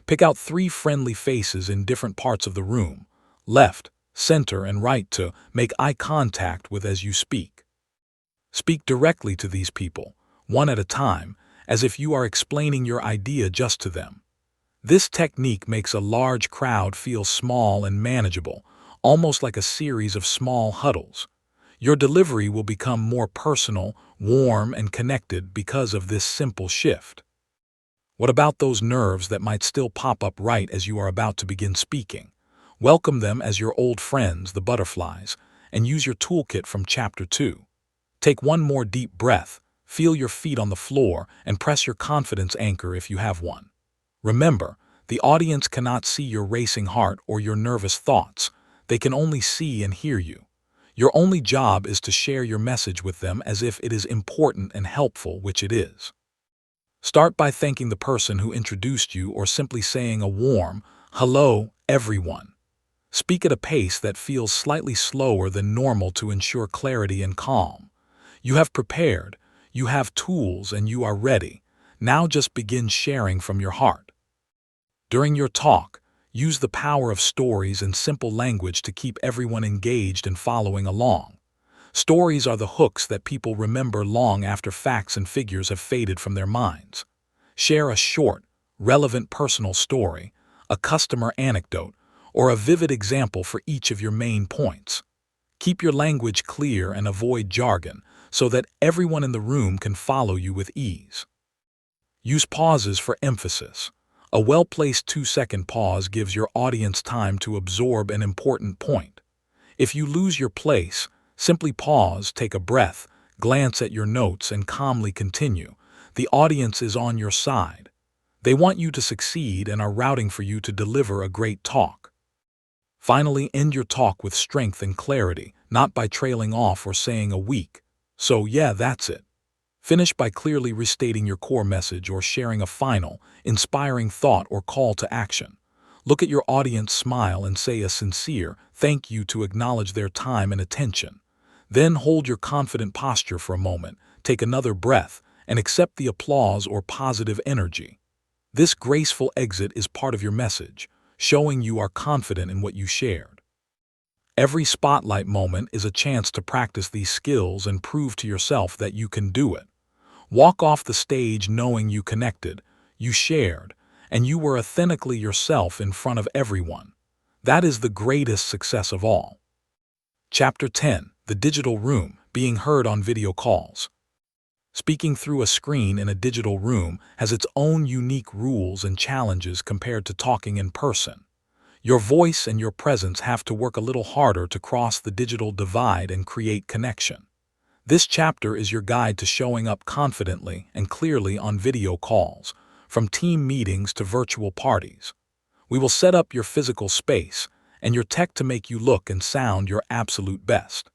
Pick out 3 friendly faces in different parts of the room, left, center, and right, to make eye contact with as you speak. Speak directly to these people, one at a time, as if you are explaining your idea just to them. This technique makes a large crowd feel small and manageable, almost like a series of small huddles. Your delivery will become more personal, warm, and connected because of this simple shift. What about those nerves that might still pop up right as you are about to begin speaking? Welcome them as your old friends, the butterflies, and use your toolkit from Chapter 2. Take one more deep breath, feel your feet on the floor, and press your confidence anchor if you have one. Remember, the audience cannot see your racing heart or your nervous thoughts. They can only see and hear you. Your only job is to share your message with them as if it is important and helpful, which it is. Start by thanking the person who introduced you or simply saying a warm, "Hello, everyone." Speak at a pace that feels slightly slower than normal to ensure clarity and calm. You have prepared, you have tools, and you are ready. Now just begin sharing from your heart. During your talk, use the power of stories and simple language to keep everyone engaged and following along. Stories are the hooks that people remember long after facts and figures have faded from their minds. Share a short, relevant personal story, a customer anecdote, or a vivid example for each of your main points. Keep your language clear and avoid jargon so that everyone in the room can follow you with ease. Use pauses for emphasis. A well-placed 2-second pause gives your audience time to absorb an important point. If you lose your place, simply pause, take a breath, glance at your notes, and calmly continue. The audience is on your side. They want you to succeed and are rooting for you to deliver a great talk. Finally, end your talk with strength and clarity, not by trailing off or saying a weak, "So yeah, that's it." Finish by clearly restating your core message or sharing a final, inspiring thought or call to action. Look at your audience, smile, and say a sincere thank you to acknowledge their time and attention. Then hold your confident posture for a moment, take another breath, and accept the applause or positive energy. This graceful exit is part of your message, showing you are confident in what you shared. Every spotlight moment is a chance to practice these skills and prove to yourself that you can do it. Walk off the stage knowing you connected, you shared, and you were authentically yourself in front of everyone. That is the greatest success of all. Chapter 10: The Digital Room, Being Heard on Video Calls. Speaking through a screen in a digital room has its own unique rules and challenges compared to talking in person. Your voice and your presence have to work a little harder to cross the digital divide and create connection. This chapter is your guide to showing up confidently and clearly on video calls, from team meetings to virtual parties. We will set up your physical space and your tech to make you look and sound your absolute best.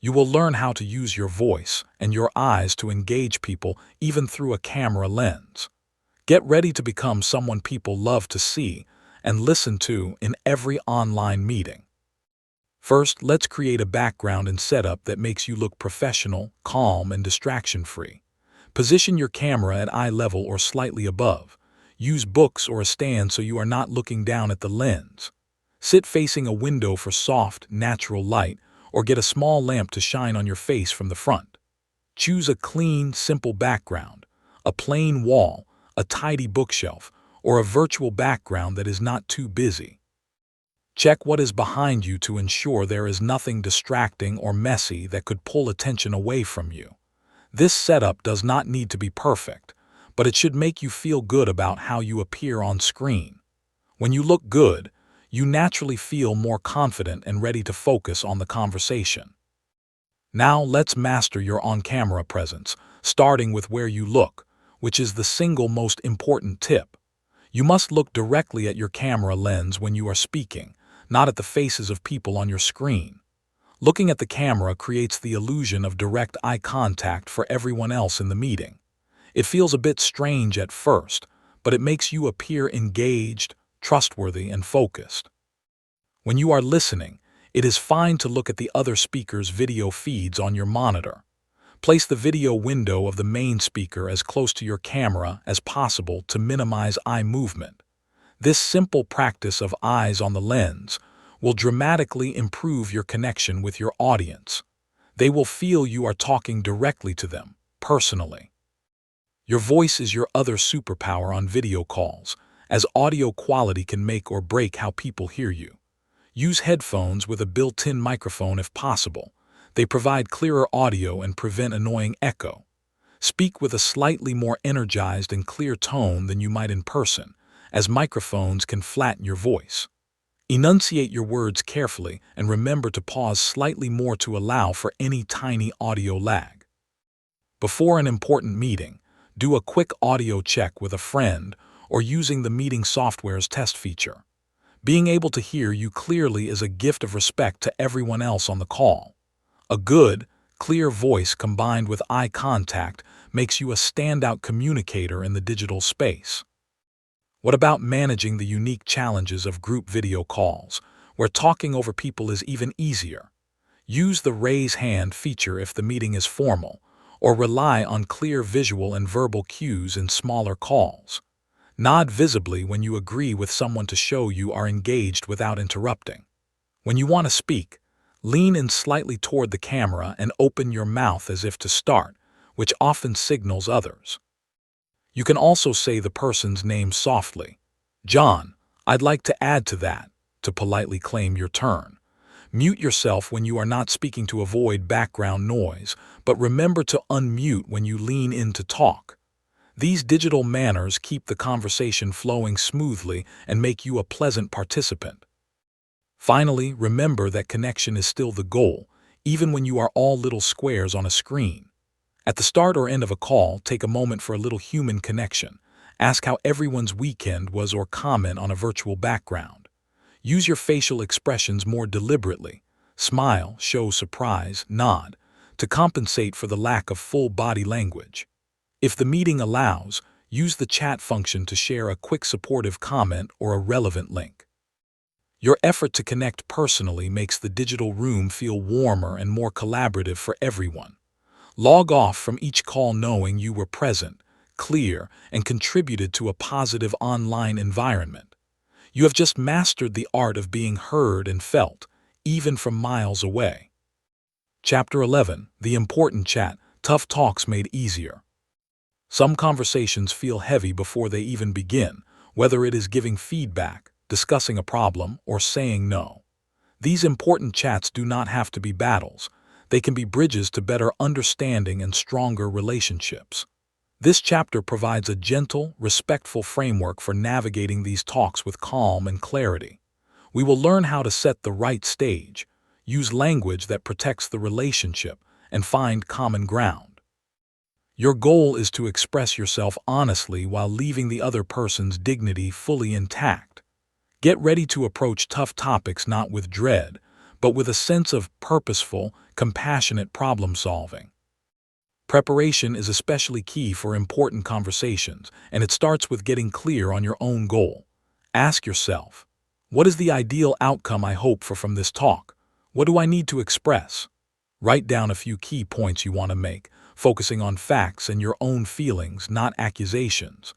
You will learn how to use your voice and your eyes to engage people even through a camera lens. Get ready to become someone people love to see and listen to in every online meeting. First, let's create a background and setup that makes you look professional, calm, and distraction-free. Position your camera at eye level or slightly above. Use books or a stand so you are not looking down at the lens. Sit facing a window for soft, natural light, or get a small lamp to shine on your face from the front. Choose a clean, simple background, a plain wall, a tidy bookshelf, or a virtual background that is not too busy. Check what is behind you to ensure there is nothing distracting or messy that could pull attention away from you. This setup does not need to be perfect, but it should make you feel good about how you appear on screen. When you look good, you naturally feel more confident and ready to focus on the conversation. Now let's master your on-camera presence, starting with where you look, which is the single most important tip. You must look directly at your camera lens when you are speaking, not at the faces of people on your screen. Looking at the camera creates the illusion of direct eye contact for everyone else in the meeting. It feels a bit strange at first, but it makes you appear engaged, trustworthy, and focused. When you are listening, it is fine to look at the other speaker's video feeds on your monitor. Place the video window of the main speaker as close to your camera as possible to minimize eye movement. This simple practice of eyes on the lens will dramatically improve your connection with your audience. They will feel you are talking directly to them, personally. Your voice is your other superpower on video calls, as audio quality can make or break how people hear you. Use headphones with a built-in microphone if possible. They provide clearer audio and prevent annoying echo. Speak with a slightly more energized and clear tone than you might in person, as microphones can flatten your voice. Enunciate your words carefully and remember to pause slightly more to allow for any tiny audio lag. Before an important meeting, do a quick audio check with a friend or using the meeting software's test feature. Being able to hear you clearly is a gift of respect to everyone else on the call. A good, clear voice combined with eye contact makes you a standout communicator in the digital space. What about managing the unique challenges of group video calls, where talking over people is even easier? Use the raise hand feature if the meeting is formal, or rely on clear visual and verbal cues in smaller calls. Nod visibly when you agree with someone to show you are engaged without interrupting. When you want to speak, lean in slightly toward the camera and open your mouth as if to start, which often signals others. You can also say the person's name softly. "John, I'd like to add to that," to politely claim your turn. Mute yourself when you are not speaking to avoid background noise, but remember to unmute when you lean in to talk. These digital manners keep the conversation flowing smoothly and make you a pleasant participant. Finally, remember that connection is still the goal, even when you are all little squares on a screen. At the start or end of a call, take a moment for a little human connection. Ask how everyone's weekend was or comment on a virtual background. Use your facial expressions more deliberately. Smile, show surprise, nod, to compensate for the lack of full body language. If the meeting allows, use the chat function to share a quick supportive comment or a relevant link. Your effort to connect personally makes the digital room feel warmer and more collaborative for everyone. Log off from each call knowing you were present, clear, and contributed to a positive online environment. You have just mastered the art of being heard and felt, even from miles away. Chapter 11. The Important Chat. Tough Talks Made Easier. Some conversations feel heavy before they even begin, whether it is giving feedback, discussing a problem, or saying no. These important chats do not have to be battles. They can be bridges to better understanding and stronger relationships. This chapter provides a gentle, respectful framework for navigating these talks with calm and clarity. We will learn how to set the right stage, use language that protects the relationship, and find common ground. Your goal is to express yourself honestly while leaving the other person's dignity fully intact. Get ready to approach tough topics not with dread, but with a sense of purposeful, compassionate problem solving. Preparation is especially key for important conversations, and it starts with getting clear on your own goal. Ask yourself, what is the ideal outcome I hope for from this talk? What do I need to express? Write down a few key points you want to make, focusing on facts and your own feelings, not accusations.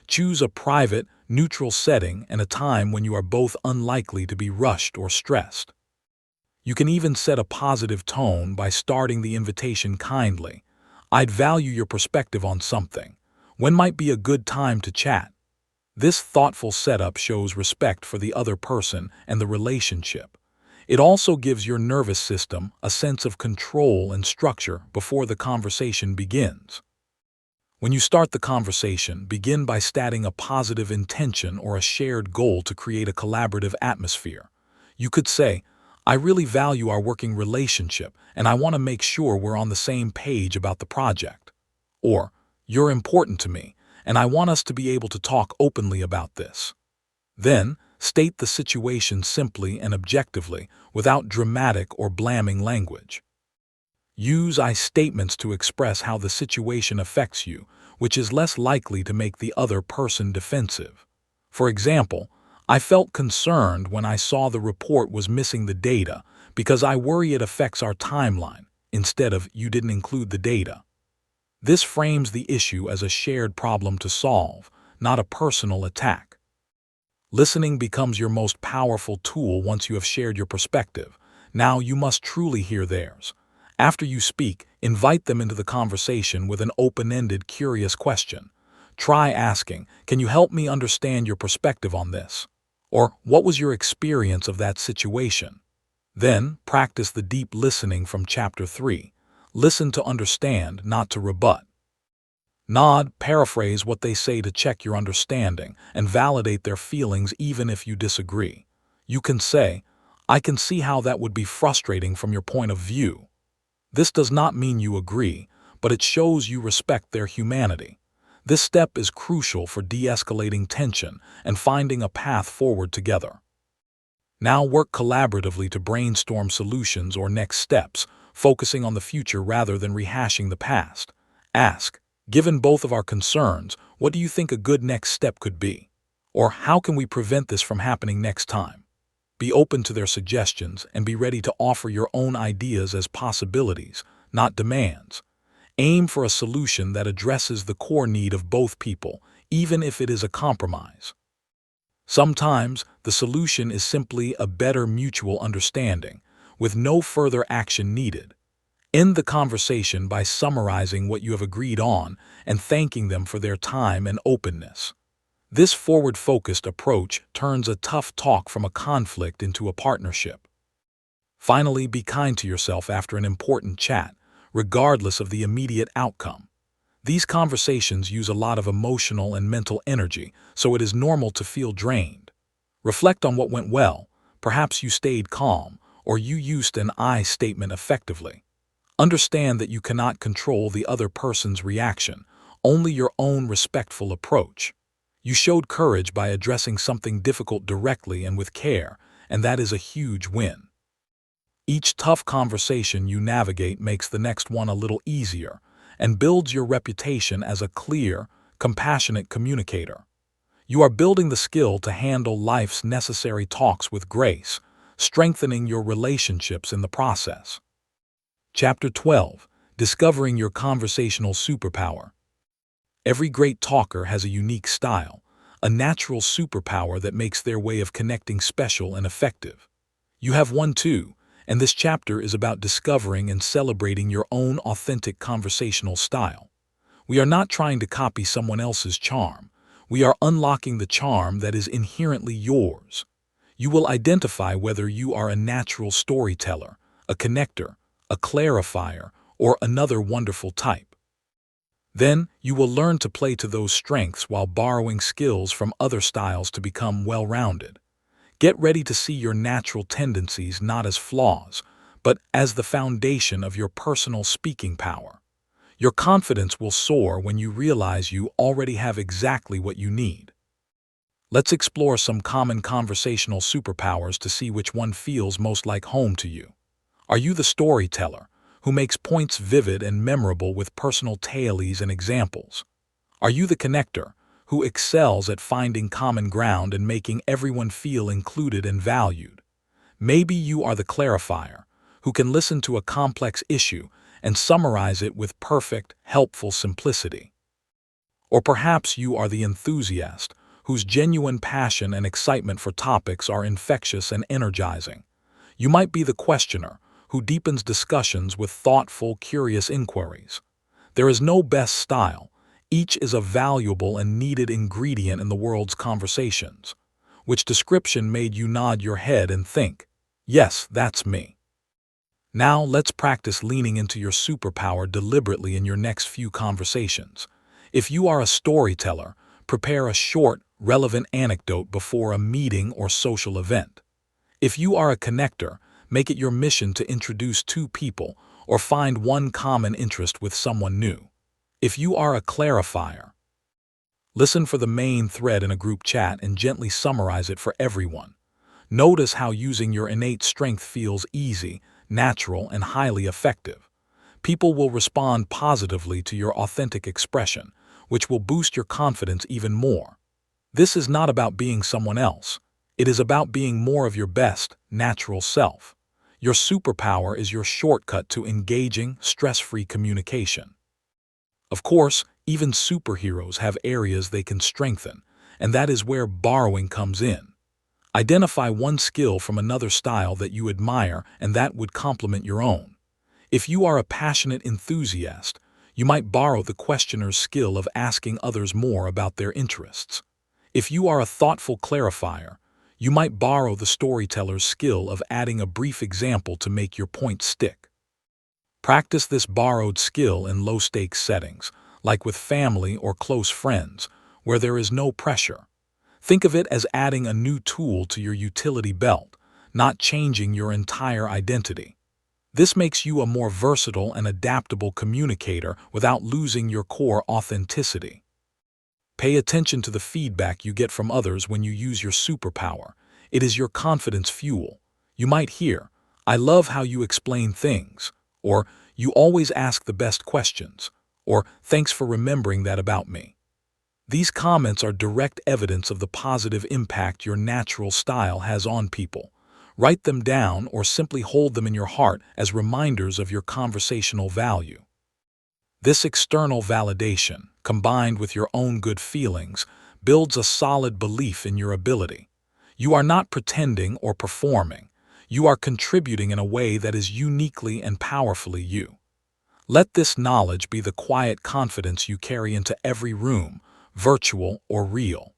Choose a private, neutral setting and a time when you are both unlikely to be rushed or stressed. You can even set a positive tone by starting the invitation kindly. I'd value your perspective on something. When might be a good time to chat? This thoughtful setup shows respect for the other person and the relationship. It also gives your nervous system a sense of control and structure before the conversation begins. When you start the conversation, begin by stating a positive intention or a shared goal to create a collaborative atmosphere. You could say, I really value our working relationship and I want to make sure we're on the same page about the project. Or, you're important to me and I want us to be able to talk openly about this. Then, state the situation simply and objectively without dramatic or blaming language. Use I statements to express how the situation affects you, which is less likely to make the other person defensive. For example, I felt concerned when I saw the report was missing the data because I worry it affects our timeline, instead of you didn't include the data. This frames the issue as a shared problem to solve, not a personal attack. Listening becomes your most powerful tool once you have shared your perspective. Now you must truly hear theirs. After you speak, invite them into the conversation with an open-ended, curious question. Try asking, can you help me understand your perspective on this? Or, what was your experience of that situation? Then, practice the deep listening from Chapter 3. Listen to understand, not to rebut. Nod, paraphrase what they say to check your understanding, and validate their feelings even if you disagree. You can say, I can see how that would be frustrating from your point of view. This does not mean you agree, but it shows you respect their humanity. This step is crucial for de-escalating tension and finding a path forward together. Now work collaboratively to brainstorm solutions or next steps, focusing on the future rather than rehashing the past. Ask, given both of our concerns, what do you think a good next step could be? Or how can we prevent this from happening next time? Be open to their suggestions and be ready to offer your own ideas as possibilities, not demands. Aim for a solution that addresses the core need of both people, even if it is a compromise. Sometimes, the solution is simply a better mutual understanding, with no further action needed. End the conversation by summarizing what you have agreed on and thanking them for their time and openness. This forward-focused approach turns a tough talk from a conflict into a partnership. Finally, be kind to yourself after an important chat, regardless of the immediate outcome. These conversations use a lot of emotional and mental energy, so it is normal to feel drained. Reflect on what went well. Perhaps you stayed calm, or you used an I statement effectively. Understand that you cannot control the other person's reaction, only your own respectful approach. You showed courage by addressing something difficult directly and with care, and that is a huge win. Each tough conversation you navigate makes the next one a little easier and builds your reputation as a clear, compassionate communicator. You are building the skill to handle life's necessary talks with grace, strengthening your relationships in the process. Chapter 12. Discovering your conversational superpower. Every great talker has a unique style, a natural superpower that makes their way of connecting special and effective. You have one too, and this chapter is about discovering and celebrating your own authentic conversational style. We are not trying to copy someone else's charm. We are unlocking the charm that is inherently yours. You will identify whether you are a natural storyteller, a connector, a clarifier, or another wonderful type. Then, you will learn to play to those strengths while borrowing skills from other styles to become well-rounded. Get ready to see your natural tendencies not as flaws, but as the foundation of your personal speaking power. Your confidence will soar when you realize you already have exactly what you need. Let's explore some common conversational superpowers to see which one feels most like home to you. Are you the storyteller, who makes points vivid and memorable with personal tales and examples? Are you the connector, who excels at finding common ground and making everyone feel included and valued? Maybe you are the clarifier, who can listen to a complex issue and summarize it with perfect, helpful simplicity. Or perhaps you are the enthusiast, whose genuine passion and excitement for topics are infectious and energizing. You might be the questioner, who deepens discussions with thoughtful, curious inquiries. There is no best style. Each is a valuable and needed ingredient in the world's conversations. Which description made you nod your head and think, "Yes, that's me"? Now let's practice leaning into your superpower deliberately in your next few conversations. If you are a storyteller, prepare a short, relevant anecdote before a meeting or social event. If you are a connector, make it your mission to introduce two people or find one common interest with someone new. If you are a clarifier, listen for the main thread in a group chat and gently summarize it for everyone. Notice how using your innate strength feels easy, natural, and highly effective. People will respond positively to your authentic expression, which will boost your confidence even more. This is not about being someone else. It is about being more of your best, natural self. Your superpower is your shortcut to engaging, stress-free communication. Of course, even superheroes have areas they can strengthen, and that is where borrowing comes in. Identify one skill from another style that you admire and that would complement your own. If you are a passionate enthusiast, you might borrow the questioner's skill of asking others more about their interests. If you are a thoughtful clarifier, you might borrow the storyteller's skill of adding a brief example to make your point stick. Practice this borrowed skill in low-stakes settings, like with family or close friends, where there is no pressure. Think of it as adding a new tool to your utility belt, not changing your entire identity. This makes you a more versatile and adaptable communicator without losing your core authenticity. Pay attention to the feedback you get from others when you use your superpower. It is your confidence fuel. You might hear, "I love how you explain things," or "You always ask the best questions," or "Thanks for remembering that about me." These comments are direct evidence of the positive impact your natural style has on people. Write them down or simply hold them in your heart as reminders of your conversational value. This external validation, combined with your own good feelings, builds a solid belief in your ability. You are not pretending or performing. You are contributing in a way that is uniquely and powerfully you. Let this knowledge be the quiet confidence you carry into every room, virtual or real.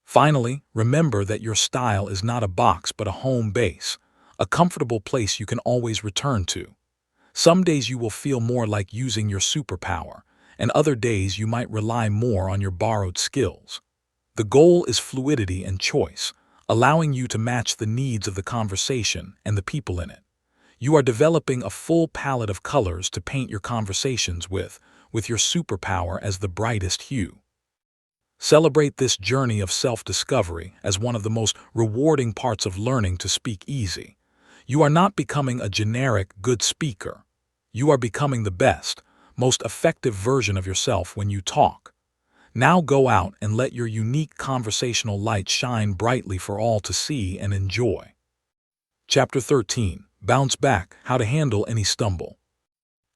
Finally, remember that your style is not a box but a home base, a comfortable place you can always return to. Some days you will feel more like using your superpower, and other days you might rely more on your borrowed skills. The goal is fluidity and choice, allowing you to match the needs of the conversation and the people in it. You are developing a full palette of colors to paint your conversations with your superpower as the brightest hue. Celebrate this journey of self-discovery as one of the most rewarding parts of learning to speak easy. You are not becoming a generic good speaker. You are becoming the best, most effective version of yourself when you talk. Now go out and let your unique conversational light shine brightly for all to see and enjoy. Chapter 13. Bounce Back: How to Handle Any Stumble.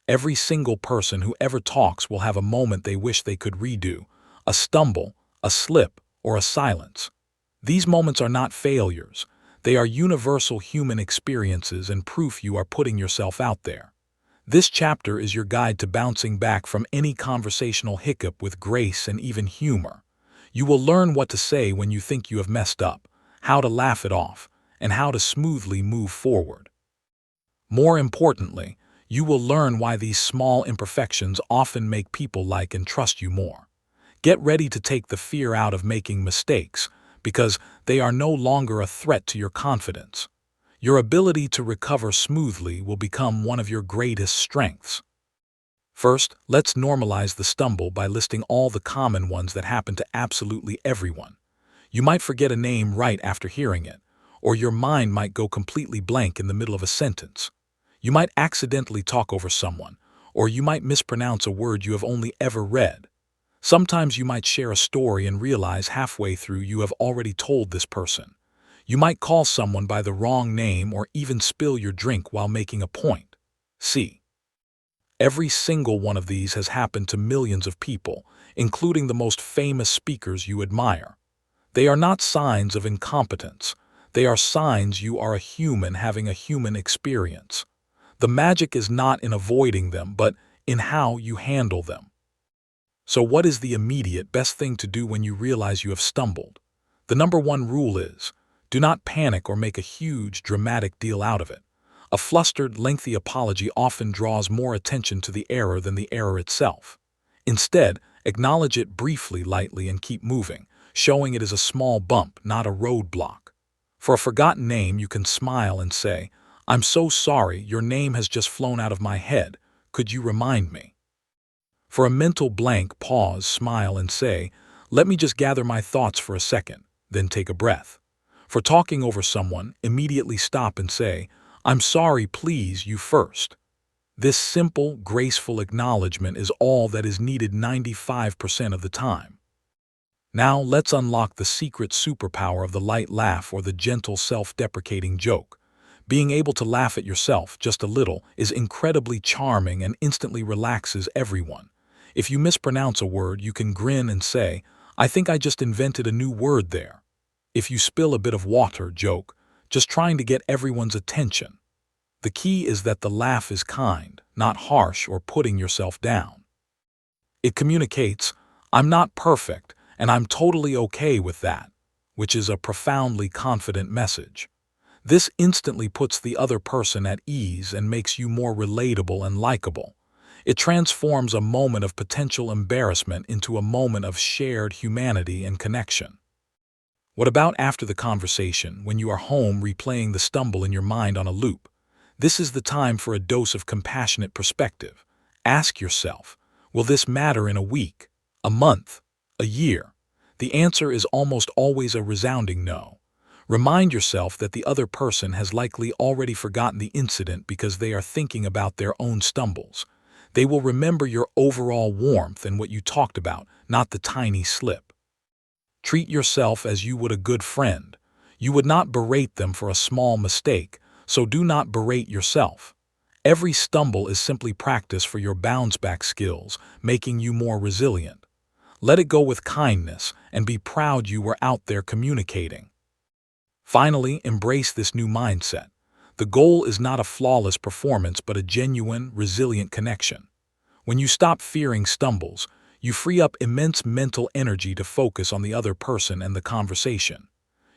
Every single person who ever talks will have a moment they wish they could redo, a stumble, a slip, or a silence. These moments are not failures. They are universal human experiences and proof you are putting yourself out there. This chapter is your guide to bouncing back from any conversational hiccup with grace and even humor. You will learn what to say when you think you have messed up, how to laugh it off, and how to smoothly move forward. More importantly, you will learn why these small imperfections often make people like and trust you more. Get ready to take the fear out of making mistakes, because they are no longer a threat to your confidence. Your ability to recover smoothly will become one of your greatest strengths. First, let's normalize the stumble by listing all the common ones that happen to absolutely everyone. You might forget a name right after hearing it, or your mind might go completely blank in the middle of a sentence. You might accidentally talk over someone, or you might mispronounce a word you have only ever read. Sometimes you might share a story and realize halfway through you have already told this person. You might call someone by the wrong name or even spill your drink while making a point. See, every single one of these has happened to millions of people, including the most famous speakers you admire. They are not signs of incompetence. They are signs you are a human having a human experience. The magic is not in avoiding them, but in how you handle them. So what is the immediate best thing to do when you realize you have stumbled? The number one rule is, do not panic or make a huge, dramatic deal out of it. A flustered, lengthy apology often draws more attention to the error than the error itself. Instead, acknowledge it briefly, lightly, and keep moving, showing it as a small bump, not a roadblock. For a forgotten name, you can smile and say, "I'm so sorry, your name has just flown out of my head. Could you remind me?" For a mental blank, pause, smile, and say, "Let me just gather my thoughts for a second," then take a breath. For talking over someone, immediately stop and say, "I'm sorry, please, you first." This simple, graceful acknowledgement is all that is needed 95% of the time. Now let's unlock the secret superpower of the light laugh or the gentle self-deprecating joke. Being able to laugh at yourself just a little is incredibly charming and instantly relaxes everyone. If you mispronounce a word, you can grin and say, "I think I just invented a new word there." If you spill a bit of water, joke, just trying to get everyone's attention. The key is that the laugh is kind, not harsh or putting yourself down. It communicates, "I'm not perfect, and I'm totally okay with that," which is a profoundly confident message. This instantly puts the other person at ease and makes you more relatable and likable. It transforms a moment of potential embarrassment into a moment of shared humanity and connection. What about after the conversation, when you are home replaying the stumble in your mind on a loop? This is the time for a dose of compassionate perspective. Ask yourself, will this matter in a week, a month, a year? The answer is almost always a resounding no. Remind yourself that the other person has likely already forgotten the incident because they are thinking about their own stumbles. They will remember your overall warmth and what you talked about, not the tiny slip. Treat yourself as you would a good friend. You would not berate them for a small mistake, so do not berate yourself. Every stumble is simply practice for your bounce-back skills, making you more resilient. Let it go with kindness and be proud you were out there communicating. Finally, embrace this new mindset. The goal is not a flawless performance but a genuine, resilient connection. When you stop fearing stumbles, you free up immense mental energy to focus on the other person and the conversation.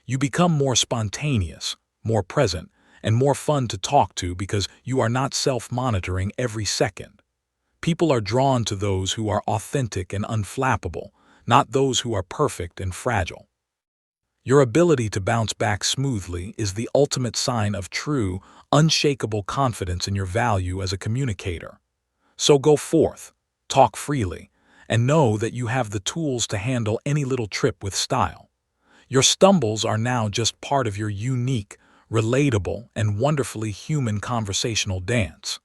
You become more spontaneous, more present, and more fun to talk to because you are not self-monitoring every second. People are drawn to those who are authentic and unflappable, not those who are perfect and fragile. Your ability to bounce back smoothly is the ultimate sign of true, unshakable confidence in your value as a communicator. So go forth, talk freely, and know that you have the tools to handle any little trip with style. Your stumbles are now just part of your unique, relatable, and wonderfully human conversational dance.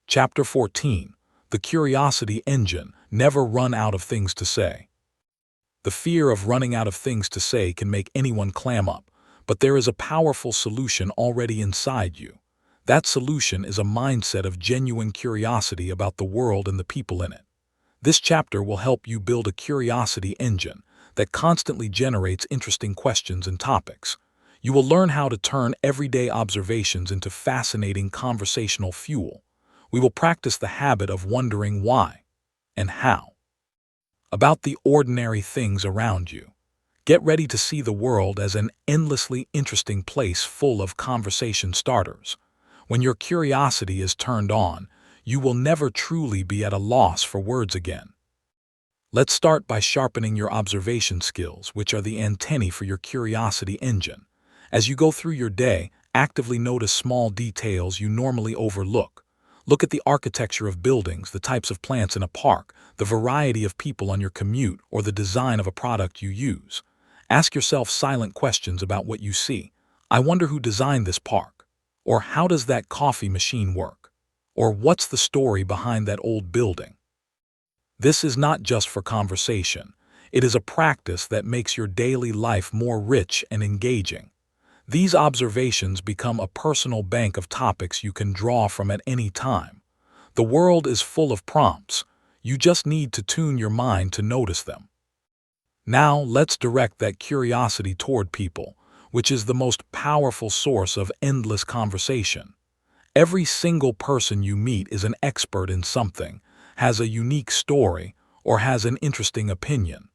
Chapter 14. The Curiosity Engine. Never run out of things to say. The fear of running out of things to say can make anyone clam up, but there is a powerful solution already inside you. That solution is a mindset of genuine curiosity about the world and the people in it. This chapter will help you build a curiosity engine that constantly generates interesting questions and topics. You will learn how to turn everyday observations into fascinating conversational fuel. We will practice the habit of wondering why and how about the ordinary things around you. Get ready to see the world as an endlessly interesting place full of conversation starters. When your curiosity is turned on, you will never truly be at a loss for words again. Let's start by sharpening your observation skills, which are the antennae for your curiosity engine. As you go through your day, actively notice small details you normally overlook. Look at the architecture of buildings, the types of plants in a park, the variety of people on your commute, or the design of a product you use. Ask yourself silent questions about what you see. I wonder who designed this park? Or how does that coffee machine work? Or what's the story behind that old building? This is not just for conversation. It is a practice that makes your daily life more rich and engaging. These observations become a personal bank of topics you can draw from at any time. The world is full of prompts. You just need to tune your mind to notice them. Now, let's direct that curiosity toward people, which is the most powerful source of endless conversation. Every single person you meet is an expert in something, has a unique story, or has an interesting opinion.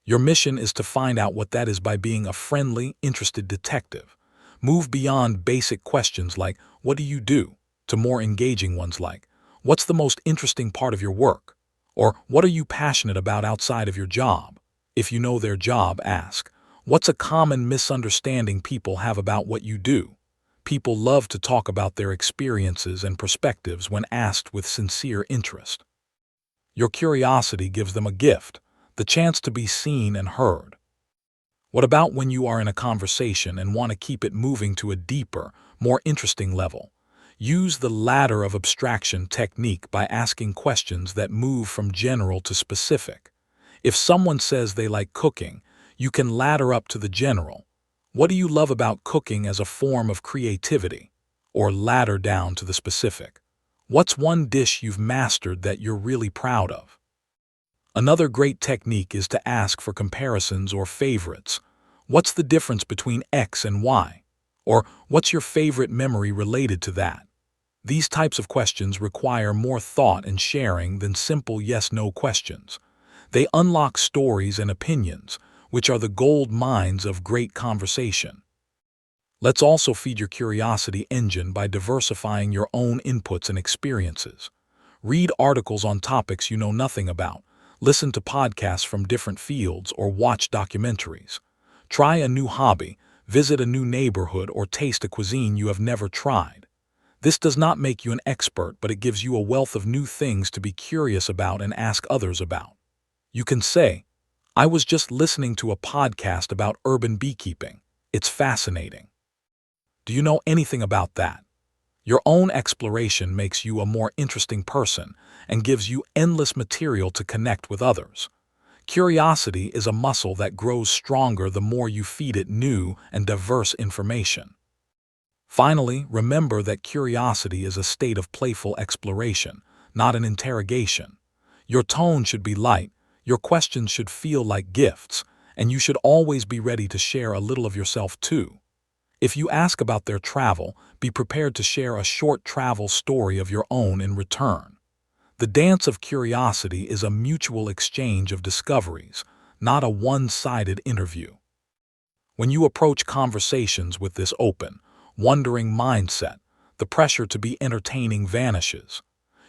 Your mission is to find out what that is by being a friendly, interested detective. Move beyond basic questions like, "What do you do?" to more engaging ones like, "What's the most interesting part of your work?" Or, "What are you passionate about outside of your job?" If you know their job, ask, "What's a common misunderstanding people have about what you do?" People love to talk about their experiences and perspectives when asked with sincere interest. Your curiosity gives them a gift, the chance to be seen and heard. What about when you are in a conversation and want to keep it moving to a deeper, more interesting level? Use the ladder of abstraction technique by asking questions that move from general to specific. If someone says they like cooking, you can ladder up to the general. What do you love about cooking as a form of creativity? Or ladder down to the specific. What's one dish you've mastered that you're really proud of? Another great technique is to ask for comparisons or favorites. What's the difference between X and Y? Or what's your favorite memory related to that? These types of questions require more thought and sharing than simple yes-no questions. They unlock stories and opinions, which are the gold mines of great conversation. Let's also feed your curiosity engine by diversifying your own inputs and experiences. Read articles on topics you know nothing about. Listen to podcasts from different fields or watch documentaries. Try a new hobby, visit a new neighborhood, or taste a cuisine you have never tried. This does not make you an expert, but it gives you a wealth of new things to be curious about and ask others about. You can say, "I was just listening to a podcast about urban beekeeping. It's fascinating. Do you know anything about that?" Your own exploration makes you a more interesting person and gives you endless material to connect with others. Curiosity is a muscle that grows stronger the more you feed it new and diverse information. Finally, remember that curiosity is a state of playful exploration, not an interrogation. Your tone should be light, your questions should feel like gifts, and you should always be ready to share a little of yourself too. If you ask about their travel, be prepared to share a short travel story of your own in return. The dance of curiosity is a mutual exchange of discoveries, not a one-sided interview. When you approach conversations with this open, wondering mindset, the pressure to be entertaining vanishes.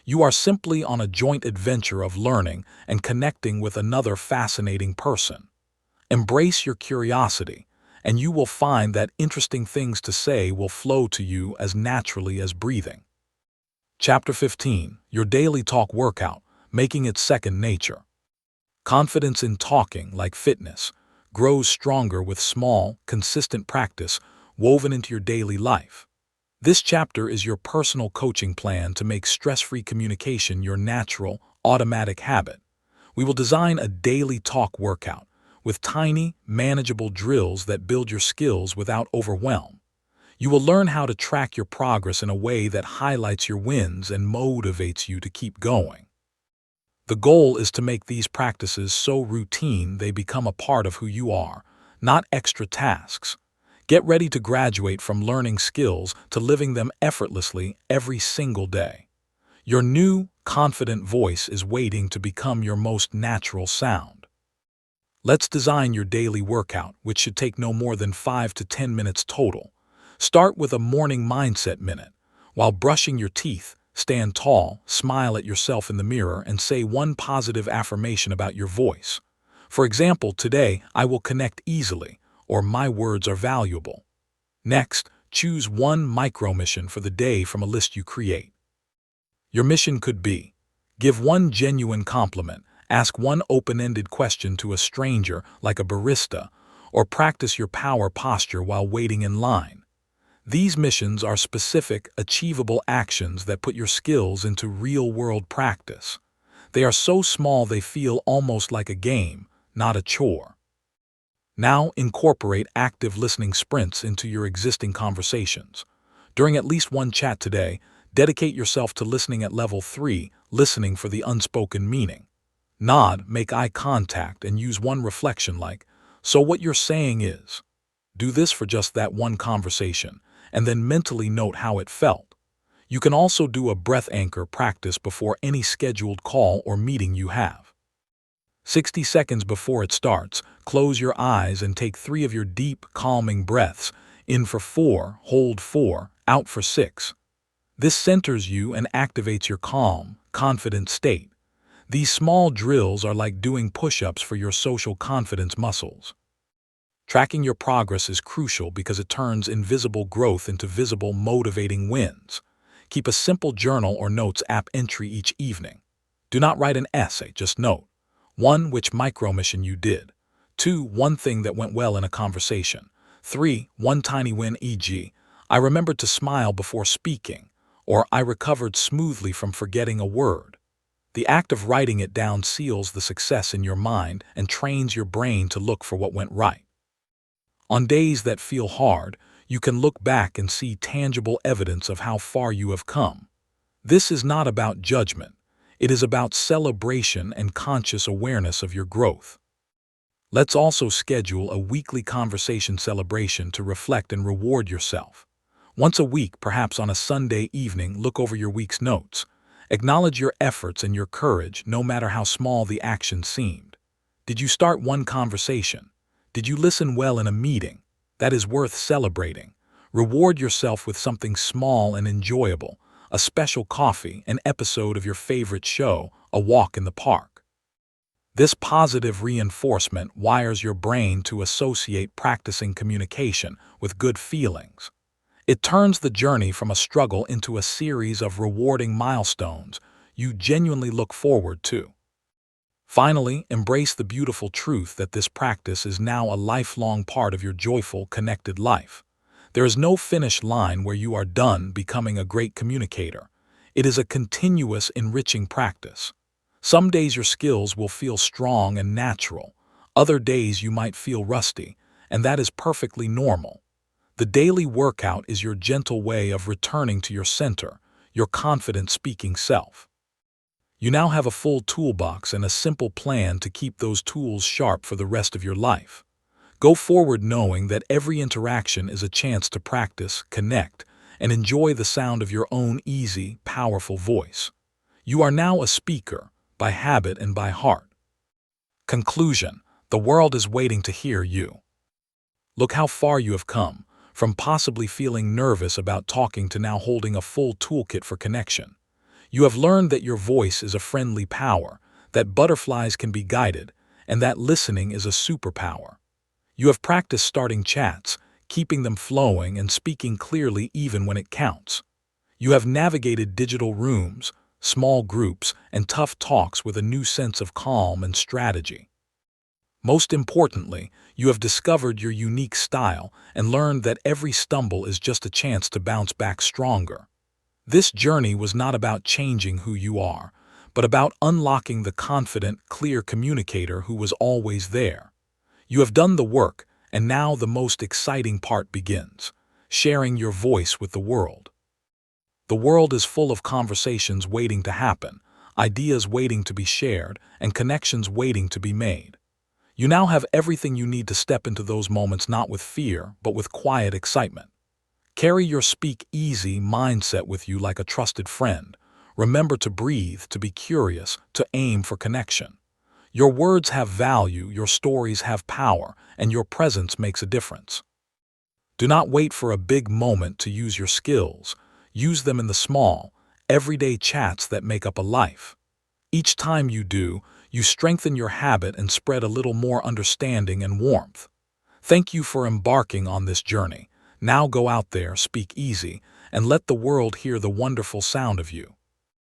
You are simply on a joint adventure of learning and connecting with another fascinating person. Embrace your curiosity, and you will find that interesting things to say will flow to you as naturally as breathing. Chapter 15. Your Daily Talk Workout. making it second nature. Confidence in talking, like fitness, grows stronger with small, consistent practice woven into your daily life. This chapter is your personal coaching plan to make stress-free communication your natural, automatic habit. We will design a daily talk workout with tiny, manageable drills that build your skills without overwhelm. You will learn how to track your progress in a way that highlights your wins and motivates you to keep going. The goal is to make these practices so routine they become a part of who you are, not extra tasks. Get ready to graduate from learning skills to living them effortlessly every single day. Your new, confident voice is waiting to become your most natural sound. Let's design your daily workout, which should take no more than 5 to 10 minutes total. Start with a morning mindset minute. While brushing your teeth, stand tall, smile at yourself in the mirror, and say one positive affirmation about your voice. For example, today, I will connect easily, or my words are valuable. Next, choose one micro-mission for the day from a list you create. Your mission could be: give one genuine compliment, ask one open-ended question to a stranger like a barista, or practice your power posture while waiting in line. These missions are specific, achievable actions that put your skills into real-world practice. They are so small they feel almost like a game, not a chore. Now incorporate active listening sprints into your existing conversations. During at least one chat today, dedicate yourself to listening at level 3, listening for the unspoken meaning. Nod, make eye contact, and use one reflection like, "So what you're saying is." Do this for just that one conversation, and then mentally note how it felt. You can also do a breath anchor practice before any scheduled call or meeting you have. 60 seconds before it starts, close your eyes and take 3 of your deep, calming breaths, in for 4, hold 4, out for 6. This centers you and activates your calm, confident state. These small drills are like doing push-ups for your social confidence muscles. Tracking your progress is crucial because it turns invisible growth into visible, motivating wins. Keep a simple journal or notes app entry each evening. Do not write an essay, just note: 1. Which micro-mission you did. 2. One thing that went well in a conversation. 3. One tiny win, e.g., I remembered to smile before speaking, or I recovered smoothly from forgetting a word. The act of writing it down seals the success in your mind and trains your brain to look for what went right. On days that feel hard, you can look back and see tangible evidence of how far you have come. This is not about judgment. It is about celebration and conscious awareness of your growth. Let's also schedule a weekly conversation celebration to reflect and reward yourself. Once a week, perhaps on a Sunday evening, look over your week's notes. Acknowledge your efforts and your courage, no matter how small the action seemed. Did you start one conversation? Did you listen well in a meeting? That is worth celebrating. Reward yourself with something small and enjoyable: a special coffee, an episode of your favorite show, a walk in the park. This positive reinforcement wires your brain to associate practicing communication with good feelings. It turns the journey from a struggle into a series of rewarding milestones you genuinely look forward to. Finally, embrace the beautiful truth that this practice is now a lifelong part of your joyful, connected life. There is no finish line where you are done becoming a great communicator. It is a continuous, enriching practice. Some days your skills will feel strong and natural. Other days you might feel rusty, and that is perfectly normal. The daily workout is your gentle way of returning to your center, your confident speaking self. You now have a full toolbox and a simple plan to keep those tools sharp for the rest of your life. Go forward knowing that every interaction is a chance to practice, connect, and enjoy the sound of your own easy, powerful voice. You are now a speaker, by habit and by heart. Conclusion: the world is waiting to hear you. Look how far you have come, from possibly feeling nervous about talking to now holding a full toolkit for connection. You have learned that your voice is a friendly power, that butterflies can be guided, and that listening is a superpower. You have practiced starting chats, keeping them flowing, and speaking clearly even when it counts. You have navigated digital rooms, small groups, and tough talks with a new sense of calm and strategy. Most importantly, you have discovered your unique style and learned that every stumble is just a chance to bounce back stronger. This journey was not about changing who you are, but about unlocking the confident, clear communicator who was always there. You have done the work, and now the most exciting part begins: sharing your voice with the world. The world is full of conversations waiting to happen, ideas waiting to be shared, and connections waiting to be made. You now have everything you need to step into those moments not with fear, but with quiet excitement. Carry your speak easy mindset with you like a trusted friend. Remember to breathe, to be curious, to aim for connection. Your words have value, your stories have power, and your presence makes a difference. Do not wait for a big moment to use your skills. Use them in the small, everyday chats that make up a life. Each time you do, you strengthen your habit and spread a little more understanding and warmth. Thank you for embarking on this journey. Now go out there, speak easy, and let the world hear the wonderful sound of you.